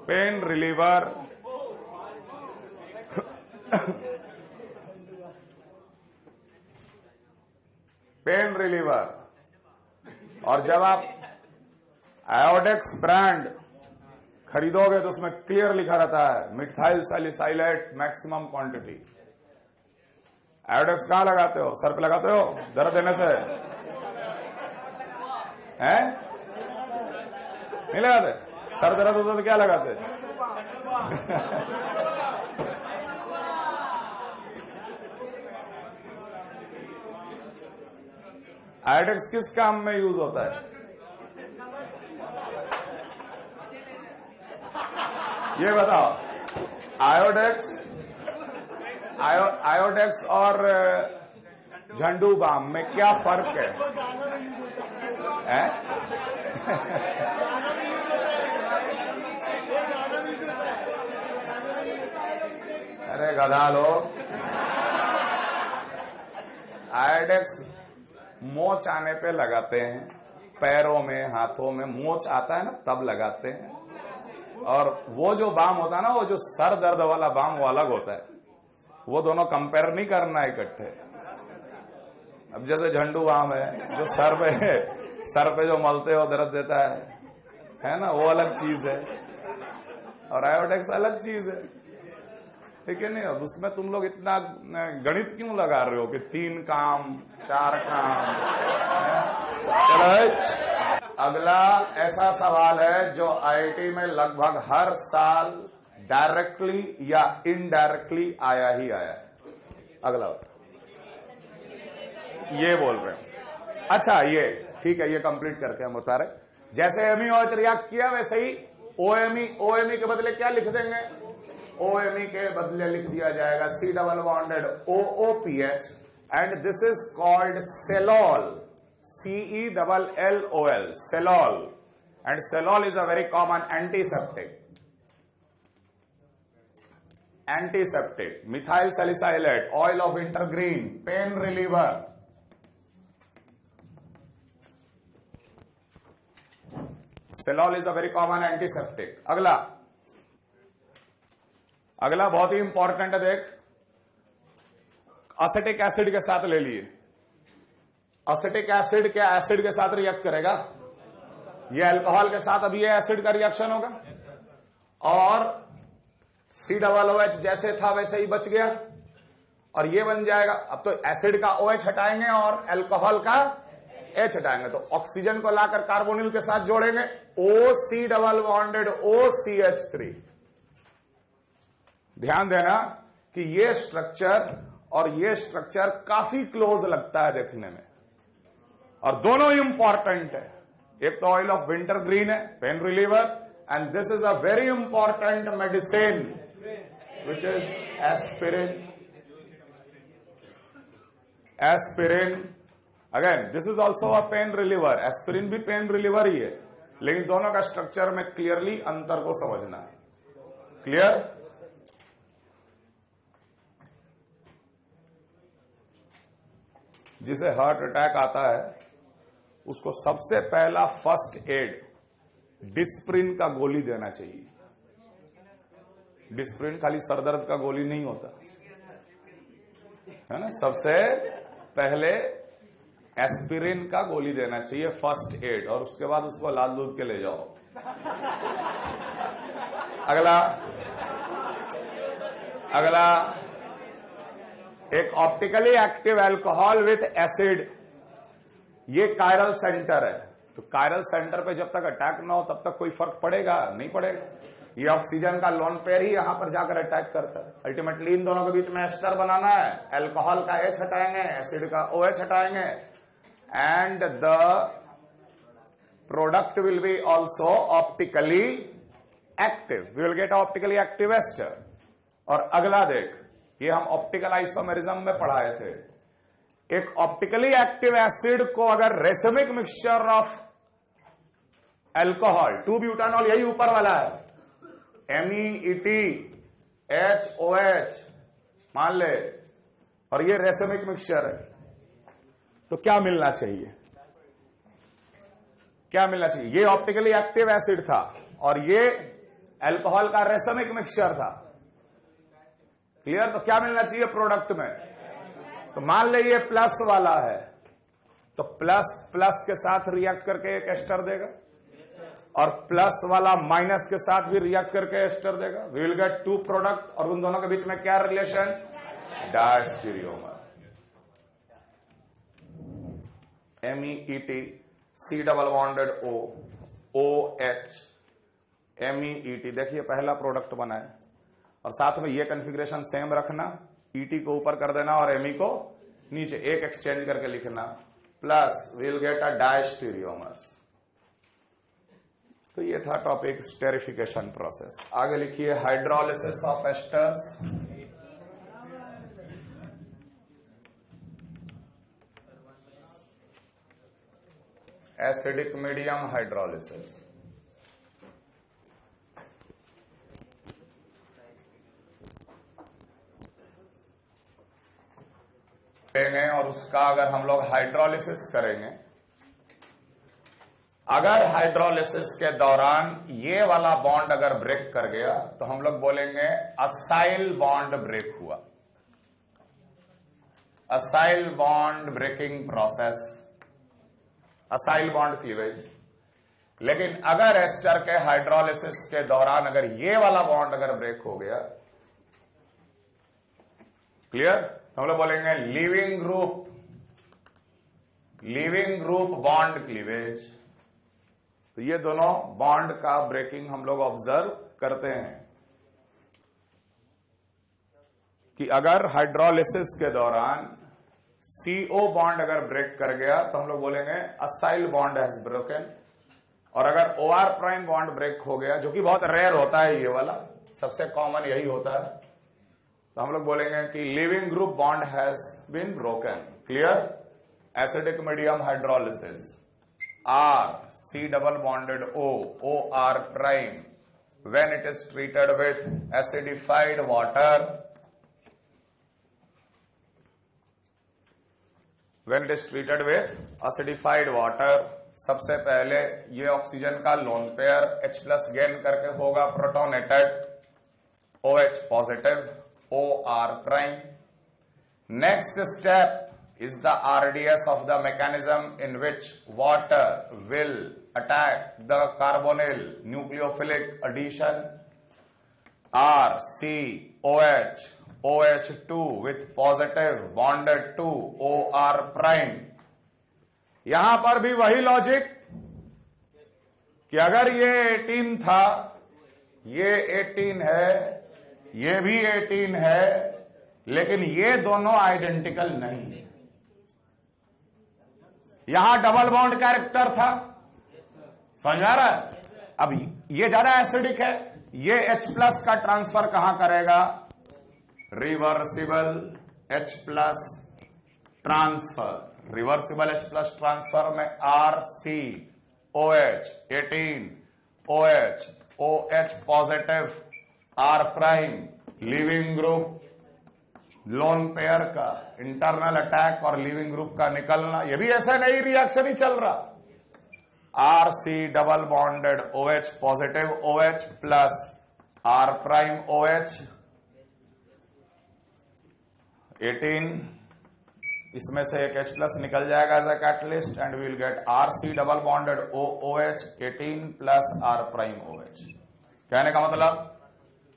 pain reliever, pain reliever. और जब आप आयोडेक्स ब्रांड खरीदोगे तो उसमें क्लियर लिखा रहता है methyl salicylate maximum quantity. Iodex कहां लगाते हो? सर पे लगाते हो दर्द देने से? हैं? नहीं लगाते? सर दर्द होता तो क्या लगाते? आयोडेक्स किस काम में यूज होता है? ये बताओ, आयोडेक्स और झंडू बाम में क्या फर्क है? अरे गधा लोग, आयोडेक्स मोच आने पे लगाते हैं, पैरों में हाथों में मोच आता है ना तब लगाते हैं। और वो जो बाम होता है ना, वो जो सर दर्द वाला बाम वो अलग होता है। वो दोनों कंपेयर नहीं करना इकट्ठे। अब जैसे झंडू बाम है जो सर पे जो मलते हो दर्द देता है ना, वो अलग चीज है। और आयोडेक्स अलग चीज है, ठीक है नहीं? अब उसमें तुम लोग इतना गणित क्यों लगा रहे हो कि 3 काम 4 काम? चलो, अगला ऐसा सवाल है जो IIT में लगभग हर साल डायरेक्टली या इनडायरेक्टली आया ही आया है। अगला ये बोल रहे हैं। अच्छा, ये ठीक है, ये कंप्लीट करके हम बता रहे। जैसे MeOH रिएक्ट किया वैसे ही OMe के बदले क्या लिख देंगे? OMe के बदले लिख दिया जाएगा C double bonded OOPH and this is called salol, CELLOL, salol. And salol is a very common antiseptic. Antiseptic, methyl salicylate, oil of wintergreen, pain reliever. Salol is a very common antiseptic. अगला बहुत ही इंपॉर्टेंट है, देख। एसिटिक एसिड के साथ ले लिए। एसिटिक एसिड क्या एसिड के साथ रिएक्ट करेगा? ये अल्कोहल के साथ अभी ये एसिड का रिएक्शन होगा और COOH जैसे था वैसे ही बच गया और ये बन जाएगा। अब तो एसिड का OH हटाएंगे और अल्कोहल का H हटाएंगे तो ऑक्सीजन को लाकर कार्बोनिल के साथ जोड़ेंगे, OC डबल बॉन्डेड OCH3। ध्यान देना कि ये स्ट्रक्चर और ये स्ट्रक्चर काफी क्लोज लगता है देखने में और दोनों इंपॉर्टेंट है। एक तो ऑयल ऑफ विंटर ग्रीन है, pain reliever, and this is a very important medicine which is aspirin. Aspirin again this is also a pain reliever. Aspirin भी पेन रिलीवर ही है, लेकिन दोनों का स्ट्रक्चर में क्लियरली अंतर को समझना है। क्लियर? जिसे हार्ट अटैक आता है उसको सबसे पहला फर्स्ट एड डिस्प्रिन का गोली देना चाहिए। डिस्प्रिन खाली सरदर्द का गोली नहीं होता, है ना, सबसे पहले एस्पिरिन का गोली देना चाहिए, फर्स्ट एड, और उसके बाद उसको लाल दूध के ले जाओ। अगला एक optically active alcohol with acid, ये कायरल सेंटर है। तो कायरल सेंटर पे जब तक अटैक ना हो तब तक कोई फर्क पड़ेगा नहीं पड़ेगा। ये ऑक्सीजन का लोन पेयर ही यहां पर जाकर अटैक करता है। अल्टीमेटली इन दोनों के बीच में एस्टर बनाना है, अल्कोहल का H हटाएंगे, एसिड का OH हटाएंगे, and the product will be also optically active, we will get optically active ester. और अगला देख, ये हम ऑप्टिकल आइसोमेरिज्म में पढ़ाए थे। एक ऑप्टिकली एक्टिव एसिड को अगर रेसिमिक मिक्सचर ऑफ अल्कोहल, 2-ब्यूटानॉल, यही ऊपर वाला है, MEETHOH मान ले, और ये रेसिमिक मिक्सचर है, तो क्या मिलना चाहिए? क्या मिलना चाहिए? ये ऑप्टिकली एक्टिव एसिड था और ये अल्कोहल का रेसिमिक मिक्सचर था। क्लियर? तो क्या मिलना चाहिए प्रोडक्ट में? तो मान ले ये प्लस वाला है, तो प्लस प्लस के साथ रिएक्ट करके एक एस्टर देगा, और प्लस वाला माइनस के साथ भी रिएक्ट करके एस्टर देगा। वी विल गेट 2 प्रोडक्ट, और उन दोनों के बीच में क्या relation? Diastereomer. MEET, C double bonded O, OH, MEET। देखिए पहला प्रोडक्ट बना है, और साथ में ये कॉन्फ़िगरेशन सेम रखना, ET को ऊपर कर देना और ME को नीचे, एक एक्सचेंज करके लिखना, plus we will get a diastereomers. तो ये था टॉपिक स्टेरिफिकेशन प्रोसेस। आगे लिखिए hydrolysis of esters. Acidic medium hydrolysis. और उसका अगर हम लोग हाइड्रोलिसिस करेंगे, अगर हाइड्रोलिसिस के दौरान ये वाला बॉन्ड अगर ब्रेक कर गया तो हम लोग बोलेंगे असाइल बॉन्ड ब्रेक हुआ, acyl bond breaking process, acyl bond cleavage. लेकिन अगर एस्टर के हाइड्रोलिसिस के दौरान अगर ये वाला बॉन्ड अगर ब्रेक हो गया, क्लियर, तो हम लोग बोलेंगे लीविंग ग्रुप बॉन्ड क्लीवेज। तो ये दोनों बॉन्ड का ब्रेकिंग हम लोग ऑब्जर्व करते हैं कि अगर हाइड्रोलिसिस के दौरान CO बॉन्ड अगर ब्रेक कर गया तो हम लोग बोलेंगे असाइल बॉन्ड हैज ब्रोकन, और अगर OR' बॉन्ड ब्रेक हो गया, जो कि बहुत रेयर होता है, ये वाला सबसे कॉमन यही होता है, तो हम लोग बोलेंगे कि leaving group bond has been broken. Clear? Acidic medium hydrolysis, R, C double bonded O, OR', when it is treated with acidified water, when it is treated with acidified water, सबसे पहले ये ऑक्सीजन का लोन पेयर H+ गेन करके होगा protonated, OH positive, OR'. Next step is the RDS of the mechanism in which water will attack the carbonyl nucleophilic addition RCOH, OH2 with positive bonded to OR'. यहां पर भी वही लॉजिक कि अगर ये 18 था, ये 18 है, ये भी 18 है, लेकिन ये दोनों आइडेंटिकल नहीं है। यहां डबल बॉन्ड कैरेक्टर था, समझ आ रहा है? अब ये ज्यादा एसिडिक है, ये H+ का ट्रांसफर कहां करेगा? Reversible H+ transfer, reversible H+ transfer में RCOH 18 OH, OH positive R', leaving group loan pair का इंटरनल अटैक और लिविंग ग्रुप का निकलना, ये भी ऐसा नहीं रिएक्शन ही चल रहा। RC double bonded OH positive OH plus R' OH, 18, इसमें से एक H प्लस निकल जाएगा as a catalyst and will get RC double bonded OOH 18 plus R prime OH। कहने का मतलब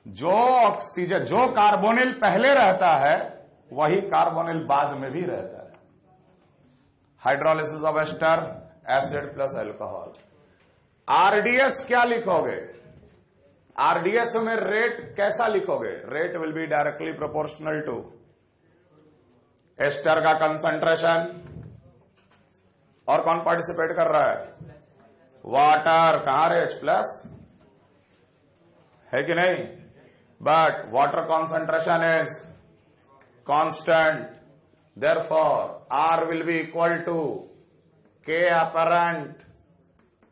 जो ऑक्सीजन, जो कार्बोनिल पहले रहता है वही कार्बोनिल बाद में भी रहता है। Hydrolysis of ester, acid plus alcohol. RDS क्या लिखोगे? आरडीएस में रेट कैसा लिखोगे? Rate will be directly proportional to ester का कंसंट्रेशन। और कौन पार्टिसिपेट कर रहा है? वाटर। कहां रे? H प्लस है कि नहीं? But water concentration is constant, therefore R will be equal to K apparent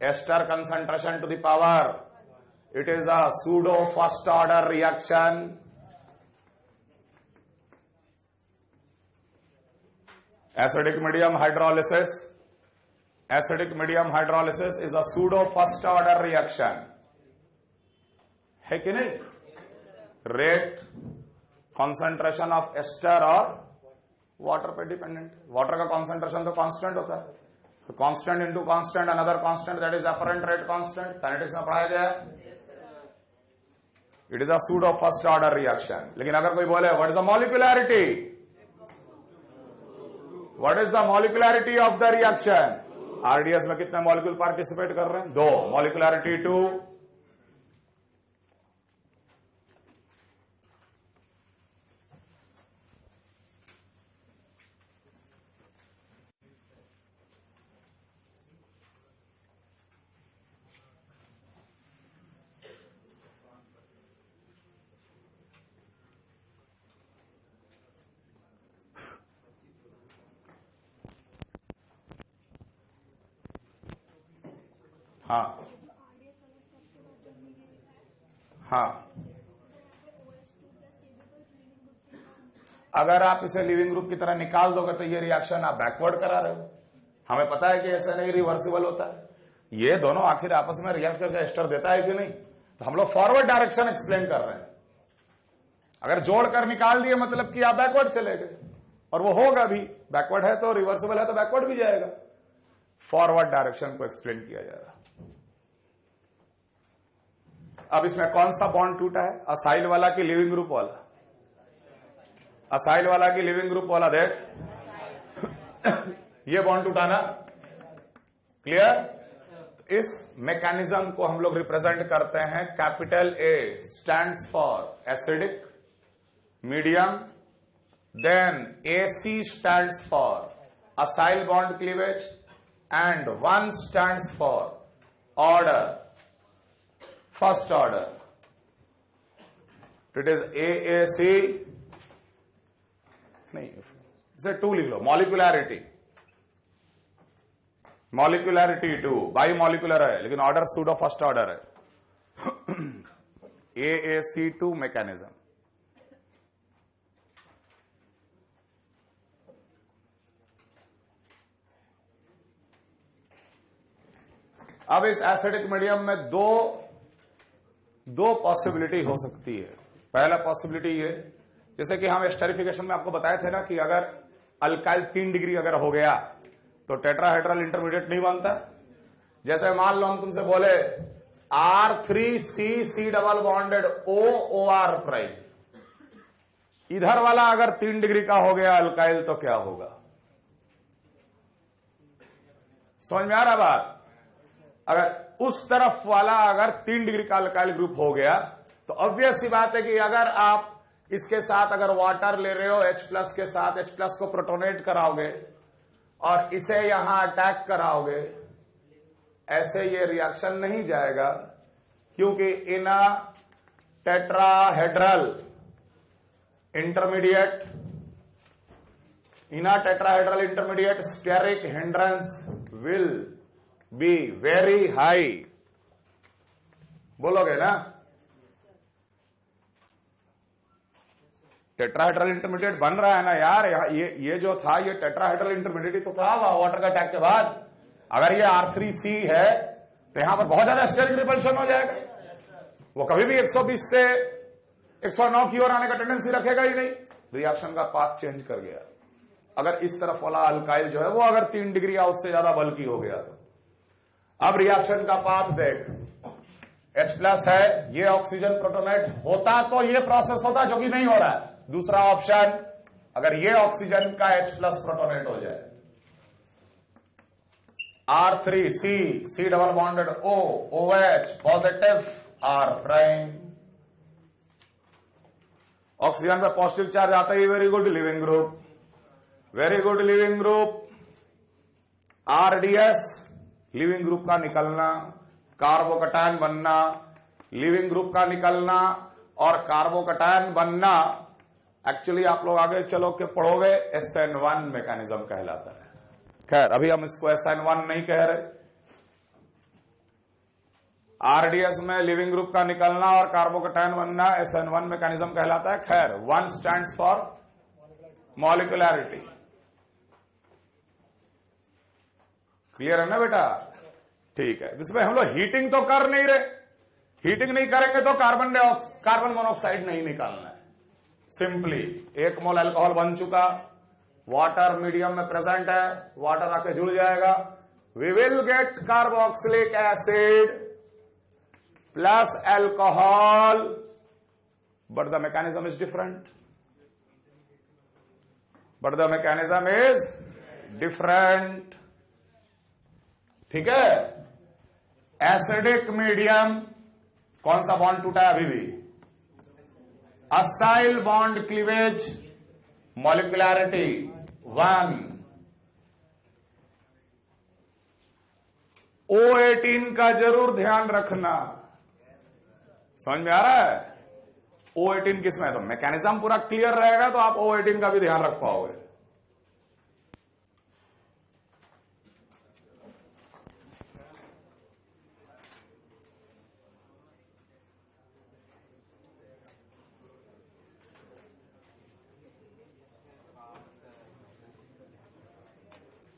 ester concentration to the power. It is a pseudo first order reaction. Acidic medium hydrolysis. Acidic medium hydrolysis is a pseudo first order reaction. है कि नहीं? Rate, concentration of ester और वाटर पे डिपेंडेंट। वाटर का कॉन्सेंट्रेशन तो कांस्टेंट होता है, तो constant into constant another constant that is apparent rate constant. Kinetics में पढ़ाया गया है। It is a pseudo first order reaction. लेकिन अगर कोई बोले what is the molecularity, what is the molecularity of the reaction? RDS में कितने मॉलिक्यूल पार्टिसिपेट कर रहे हैं? 2। मॉलिक्यूलैरिटी 2। हाँ हाँ, अगर आप इसे लिविंग ग्रुप की तरह निकाल दोगे तो ये रिएक्शन आप बैकवर्ड करा रहे हो। हमें पता है कि ऐसा नहीं रिवर्सिबल होता है। ये दोनों आखिर आपस में रिएक्ट करके एस्टर देता है कि नहीं? तो हम लोग फॉरवर्ड डायरेक्शन एक्सप्लेन कर रहे हैं। अगर जोड़कर निकाल दिए मतलब कि आप बैकवर्ड चले गए, और वो होगा भी। बैकवर्ड है तो रिवर्सिबल है तो बैकवर्ड भी जाएगा। फॉरवर्ड डायरेक्शन को एक्सप्लेन किया जा रहा है। अब इसमें कौन सा बॉन्ड टूटा है? असाइल वाला की लिविंग ग्रुप वाला? असाइल वाला की लिविंग ग्रुप वाला। देख ये बॉन्ड टूटा ना, क्लियर? इस मैकेनिज्म को हम लोग रिप्रेजेंट करते हैं capital A stands for acidic medium, then AC stands for acyl bond cleavage and 1 stands for order, first order. It is AAC नहीं, इसे 2 लिख लो। मॉलिक्यूलैरिटी, मॉलिक्यूलैरिटी 2, बाई मॉलिक्यूलर है लेकिन ऑर्डर सूडो फर्स्ट ऑर्डर है। AAC2 mechanism. अब इस एसिडिक मीडियम में दो पॉसिबिलिटी हो सकती है। पहला पॉसिबिलिटी ये, जैसे कि हम एस्टरिफिकेशन में आपको बताए थे ना कि अगर अल्काइल 3 डिग्री अगर हो गया तो टेट्राहेड्रल इंटरमीडिएट नहीं बनता। जैसे मान लो हम तुमसे बोले R3C double bonded OR prime, इधर वाला अगर 3 डिग्री का हो गया अल्काइल तो क्या होगा? समझ में आ रहा बात? अगर उस तरफ वाला अगर 3 डिग्री का अल्काइल ग्रुप हो गया तो ऑब्वियस सी बात है कि अगर आप इसके साथ अगर वाटर ले रहे हो H प्लस के साथ, H प्लस को प्रोटोनेट कराओगे और इसे यहां अटैक कराओगे, ऐसे ये रिएक्शन नहीं जाएगा, क्योंकि in tetrahedral intermediate steric hindrance will be very high. बोलोगे ना? टेट्राहेड्रल इंटरमीडिएट बन रहा है ना यार। ये जो था ये टेट्राहेड्रल इंटरमीडिएट तो क्या हुआ वाटर का अटैक के बाद? अगर ये R3C है तो यहां पर बहुत ज्यादा स्टेरिक रिपल्शन हो जाएगा। वो कभी भी 120 से 109 की ओर आने का टेंडेंसी रखेगा ही नहीं। रिएक्शन का पाथ चेंज कर गया। अगर इस तरफ वाला अल्काइल जो है वो अगर 3 डिग्री या उससे ज्यादा बल्कि हो गया तो अब रिएक्शन का पाथ देख, H+ है, ये ऑक्सीजन प्रोटोनेट होता तो ये प्रोसेस होता, जो कि नहीं हो रहा है। दूसरा ऑप्शन, अगर ये ऑक्सीजन का H+ प्रोटोनेट हो जाए, R3C double bonded O, OH positive R', oxygen पे पॉजिटिव चार्ज आता ही very good leaving group, very good leaving group. RDS leaving group का निकलना, कार्बोकैटायन बनना, लिविंग ग्रुप का निकलना और कार्बोकैटायन बनना, एक्चुअली आप लोग आगे चलो के पढ़ोगे SN1 मैकेनिज्म कहलाता है। खैर अभी हम इसको SN1 नहीं कह रहे। RDS में लिविंग ग्रुप का निकलना और कार्बोकैटायन बनना SN1 मैकेनिज्म कहलाता है। खैर 1 स्टैंड्स फॉर मॉलिक्यूलैरिटी। क्लियर है ना बेटा? ठीक है। इसमें हम लोग हीटिंग तो कर नहीं रहे, हीटिंग नहीं करेंगे तो कार्बन मोनोऑक्साइड नहीं निकालना है। सिंपली 1 मोल अल्कोहल बन चुका, वाटर मीडियम में प्रेजेंट है, वाटर आके जुड़ जाएगा, we will get carboxylic acid plus alcohol, but the mechanism is different, but the mechanism is different. ठीक है। एसिडिक मीडियम, कौन सा बॉन्ड टूटा है अभी भी? Acyl bond cleavage, मॉलिक्यूलैरिटी 1। O18 का जरूर ध्यान रखना, समझ में आ रहा है? O18 किसमें है? तो मैकेनिज्म पूरा क्लियर रहेगा तो आप O18 का भी ध्यान रख पाओगे।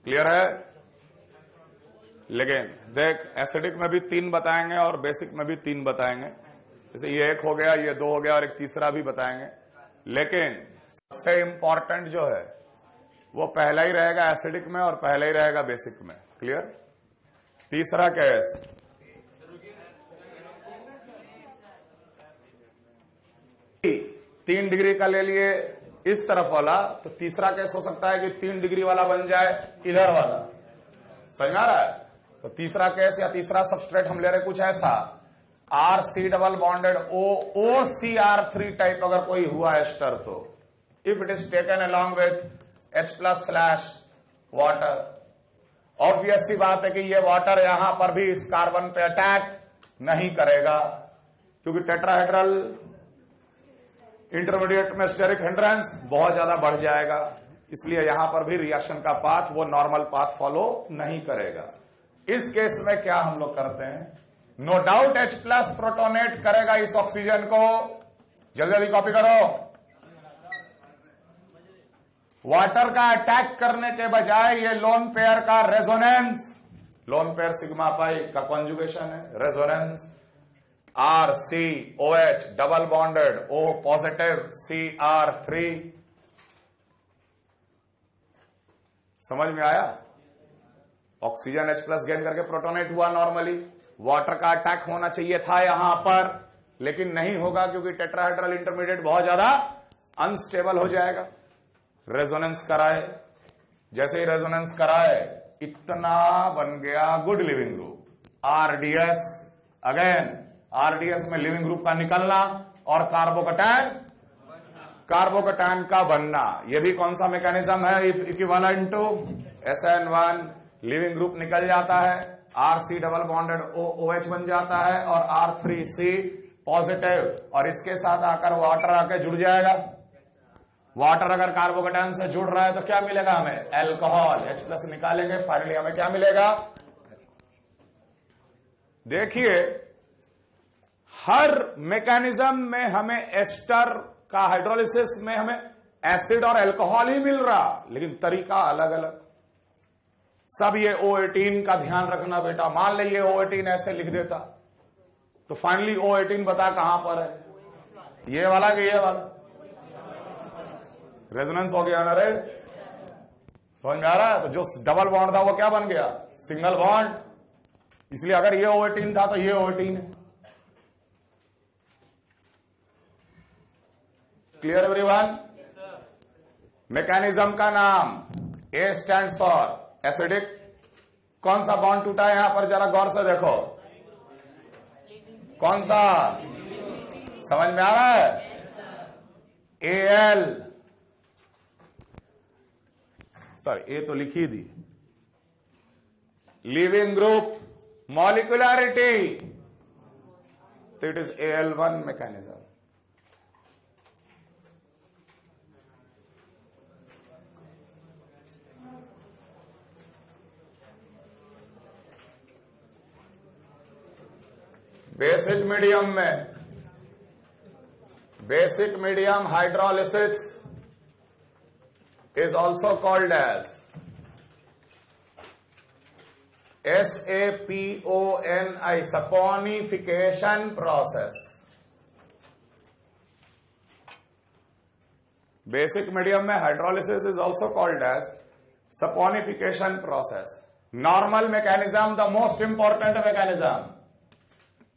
क्लियर है? लेकिन देख, एसिडिक में भी 3 बताएंगे और बेसिक में भी 3 बताएंगे। जैसे ये 1 हो गया, ये 2 हो गया और एक तीसरा भी बताएंगे। लेकिन सबसे इंपॉर्टेंट जो है वो पहला ही रहेगा एसिडिक में और पहला ही रहेगा बेसिक में। क्लियर? तीसरा केस, तीन डिग्री का ले लिए इस तरफ वाला, तो तीसरा केस हो सकता है कि 3 डिग्री वाला बन जाए इधर वाला। समझ आ रहा है? तो तीसरा केस या तीसरा सबस्ट्रेट हम ले रहे कुछ ऐसा, RC double bonded O, OCR3 type अगर कोई हुआ एस्टर, तो if it is taken along with H+ / water, obvious सी बात है कि ये वाटर यहां पर भी इस कार्बन पे अटैक नहीं करेगा, क्योंकि टेट्राहेड्रल इंटरमीडिएट में स्टेरिक हिंड्रेंस बहुत ज्यादा बढ़ जाएगा, इसलिए यहां पर भी रिएक्शन का पाथ वो नॉर्मल पाथ फॉलो नहीं करेगा। इस केस में क्या हम लोग करते हैं? नो डाउट H+ प्रोटोनेट करेगा इस ऑक्सीजन को। जल्दी जल्दी कॉपी करो। वाटर का अटैक करने के बजाय ये लोन पेयर का resonance, lone pair sigma pi का कॉन्जुगेशन है, resonance RCOH double bonded O positive CR3। समझ में आया? ऑक्सीजन H+ गेन करके प्रोटोनेट हुआ नॉर्मली, वाटर का अटैक होना चाहिए था यहां पर, लेकिन नहीं होगा क्योंकि टेट्राहेड्रल इंटरमीडिएट बहुत ज्यादा अनस्टेबल हो जाएगा। रेजोनेंस कराए, जैसे ही रेजोनेंस कराए इतना बन गया good leaving group RDS। Again RDS में लिविंग ग्रुप का निकलना और कार्बोकैटायन का बनना, यह भी कौन सा मैकेनिज्म है? Equivalent to SN1। Leaving group निकल जाता है, RC डबल बॉन्डेड OH बन जाता है और R3C पॉजिटिव, और इसके साथ आकर वाटर आकर जुड़ जाएगा। वाटर अगर कार्बोकैटायन से जुड़ रहा है तो क्या मिलेगा हमें? अल्कोहल। H+ निकालेंगे, फाइनली हमें क्या मिलेगा? देखिए हर मैकेनिज्म में हमें एस्टर का हाइड्रोलिसिस में हमें एसिड और अल्कोहल ही मिल रहा, लेकिन तरीका अलग अलग। सब ये O18 का ध्यान रखना बेटा। मान लीजिए O18 ऐसे लिख देता तो फाइनली O18 बता कहां पर है, ये वाला कि ये वाला? रेजोनेंस हो गया ना रे, समझ में आ रहा है? तो जो डबल बॉन्ड था वो क्या बन गया? Single bond. इसलिए अगर ये O18 था तो ये O18 है। Clear everyone? मैकेनिज्म का नाम ए स्टैंड्स फॉर एसिडिक। कौन सा बॉन्ड टूटा है यहां पर, जरा गौर से देखो, कौन सा? समझ में आ रहा है? Al, सॉरी ए तो लिखी दी। लिविंग ग्रुप मॉलिक्युलैरिटी, तो it is Al1 mechanism. Basic medium hydrolysis is also called as SAPONI, saponification process. Basic medium में hydrolysis is also called as saponification process. Normal mechanism, the most important mechanism,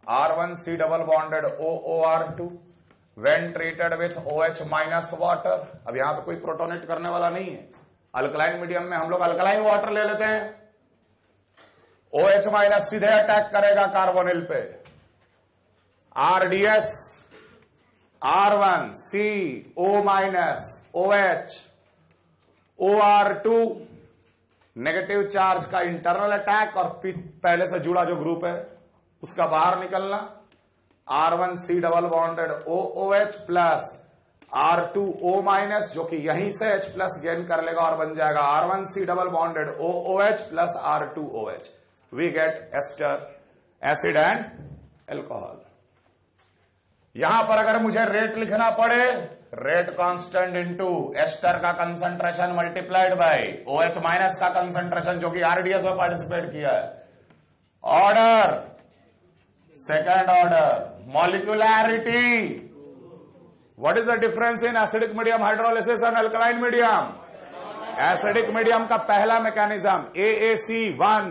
R1C double bonded OOR2 when treated with OH minus water। अब यहां पे कोई प्रोटोनेट करने वाला नहीं है। अल्कलाइन मीडियम में हम लोग अल्कलाइन वाटर ले लेते हैं, OH माइनस सीधे अटैक करेगा कार्बोनिल पे, RDS R1C O minus OH OR2 negative charge का इंटरनल अटैक, और पहले से जुड़ा जो ग्रुप है उसका बाहर निकलना, R1C double bonded OOH plus R2O minus, जो कि यहीं से H प्लस गेन कर लेगा और बन जाएगा R1C double bonded OOH plus R2OH। We get ester, acid and alcohol. यहां पर अगर मुझे रेट लिखना पड़े, रेट कांस्टेंट इनटू एस्टर का concentration multiplied by OH minus का कंसंट्रेशन, जो कि RDS में पार्टिसिपेट किया है। Order second order, molecularity. What is the difference in acidic medium hydrolysis and alkaline medium? Acidic medium का पहला mechanism AAC1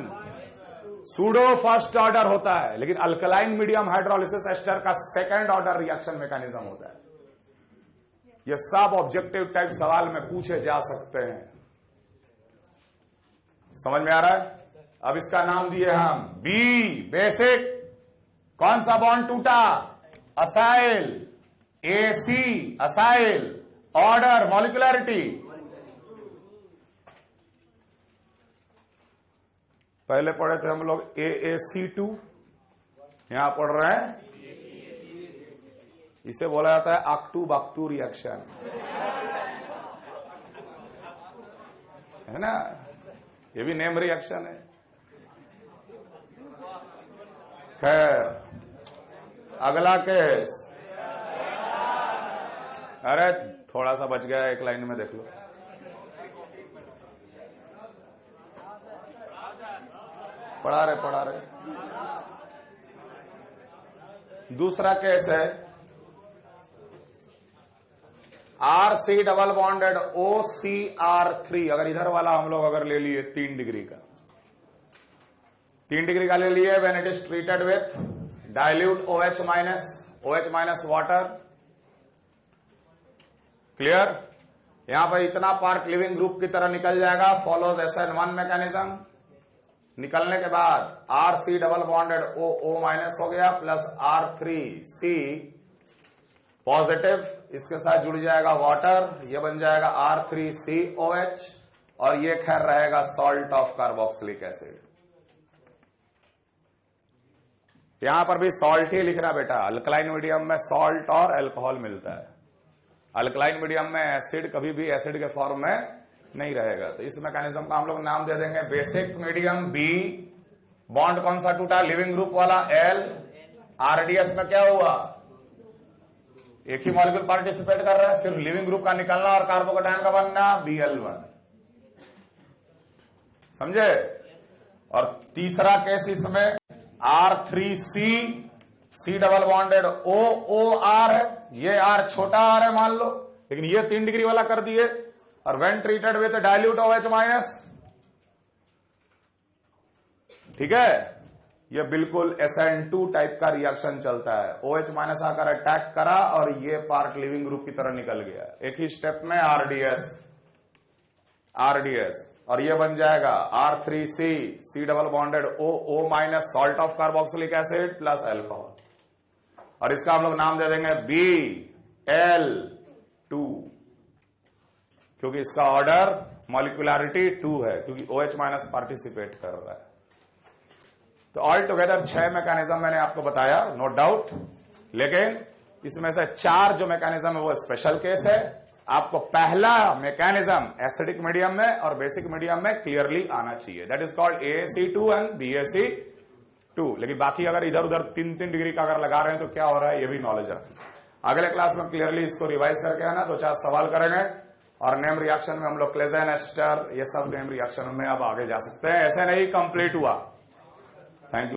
pseudo first order होता है, लेकिन अल्कलाइन मीडियम हाइड्रोलिसिस एस्टर का सेकेंड ऑर्डर रिएक्शन मैकेनिज्म होता है। ये सब ऑब्जेक्टिव टाइप सवाल में पूछे जा सकते हैं। समझ में आ रहा है? अब इसका नाम दिए हम बी बेसिक। कौन सा बॉन्ड टूटा? Acyl, AC acyl. ऑर्डर मॉलिक्युलैरिटी, पहले पढ़े थे हम लोग AAC2, यहां पढ़ रहे हैं, इसे बोला जाता है आक्टू-बाक्टू रिएक्शन, है ना? ये भी नेम रिएक्शन है। खैर, अगला केस, अरे थोड़ा सा बच गया, एक लाइन में देख लो। पढ़ा रहे। दूसरा केस है RC डबल बॉन्डेड OCR3। अगर इधर वाला हम लोग अगर ले लिए 3 डिग्री का, 3 डिग्री का ले लिए, when it is treated with dilute OH minus water. Clear? यहां पर इतना पार्ट लिविंग ग्रुप की तरह निकल जाएगा, फॉलोज SN1 मैकेनिज्म। निकलने के बाद RC double bonded O minus हो गया प्लस R3C पॉजिटिव, इसके साथ जुड़ जाएगा वाटर, ये बन जाएगा R3COH, और ये खैर रहेगा सॉल्ट ऑफ कार्बोक्सिलिक एसिड। यहां पर भी सॉल्ट ही लिखना बेटा। अल्कलाइन मीडियम में सॉल्ट और अल्कोहल मिलता है, अल्कलाइन मीडियम में एसिड कभी भी एसिड के फॉर्म में नहीं रहेगा। तो इस मैकेनिज्म का हम लोग नाम दे देंगे बेसिक मीडियम बी। बॉन्ड कौन सा टूटा? लिविंग ग्रुप वाला L। RDS में क्या हुआ? एक ही मॉलिक्यूल पार्टिसिपेट कर रहा है, सिर्फ लिविंग ग्रुप का निकलना और कार्बोकेटायन का बनना, Bl1। समझे? और तीसरा केस इसमें R3C डबल बॉन्डेड OOR है, ये R छोटा R है मान लो, लेकिन ये 3 डिग्री वाला कर दिए। और when treated with dilute OH minus, ठीक है, ये बिल्कुल SN2 टाइप का रिएक्शन चलता है। OH माइनस आकर अटैक करा और ये पार्ट लिविंग ग्रुप की तरह निकल गया, एक ही स्टेप में RDS, और ये बन जाएगा R3C, C double bonded O minus salt of carboxylic acid plus alcohol, और इसका हम लोग नाम दे देंगे Bl2, क्योंकि इसका ऑर्डर मॉलिक्यूलरिटी 2 है, क्योंकि OH माइनस पार्टिसिपेट कर रहा है। तो ऑल टुगेदर 6 मैकेनिज्म मैंने आपको बताया, नो डाउट, लेकिन इसमें से 4 जो मैकेनिज्म है वो स्पेशल केस है। आपको पहला मैकेनिज्म एसिडिक मीडियम में और बेसिक मीडियम में क्लियरली आना चाहिए, that is called AAC2 and BAC2। लेकिन बाकी अगर इधर उधर 3-3 डिग्री का अगर लगा रहे हैं तो क्या हो रहा है ये भी नॉलेज रखें। अगले क्लास में क्लियरली इसको रिवाइज करके आना, 2-4 सवाल करेंगे, और नेम रिएक्शन में हम लोग क्लेजेन एस्टर ये सब नेम रिएक्शन में अब आगे जा सकते हैं, ऐसे नहीं कंप्लीट हुआ। Thank you.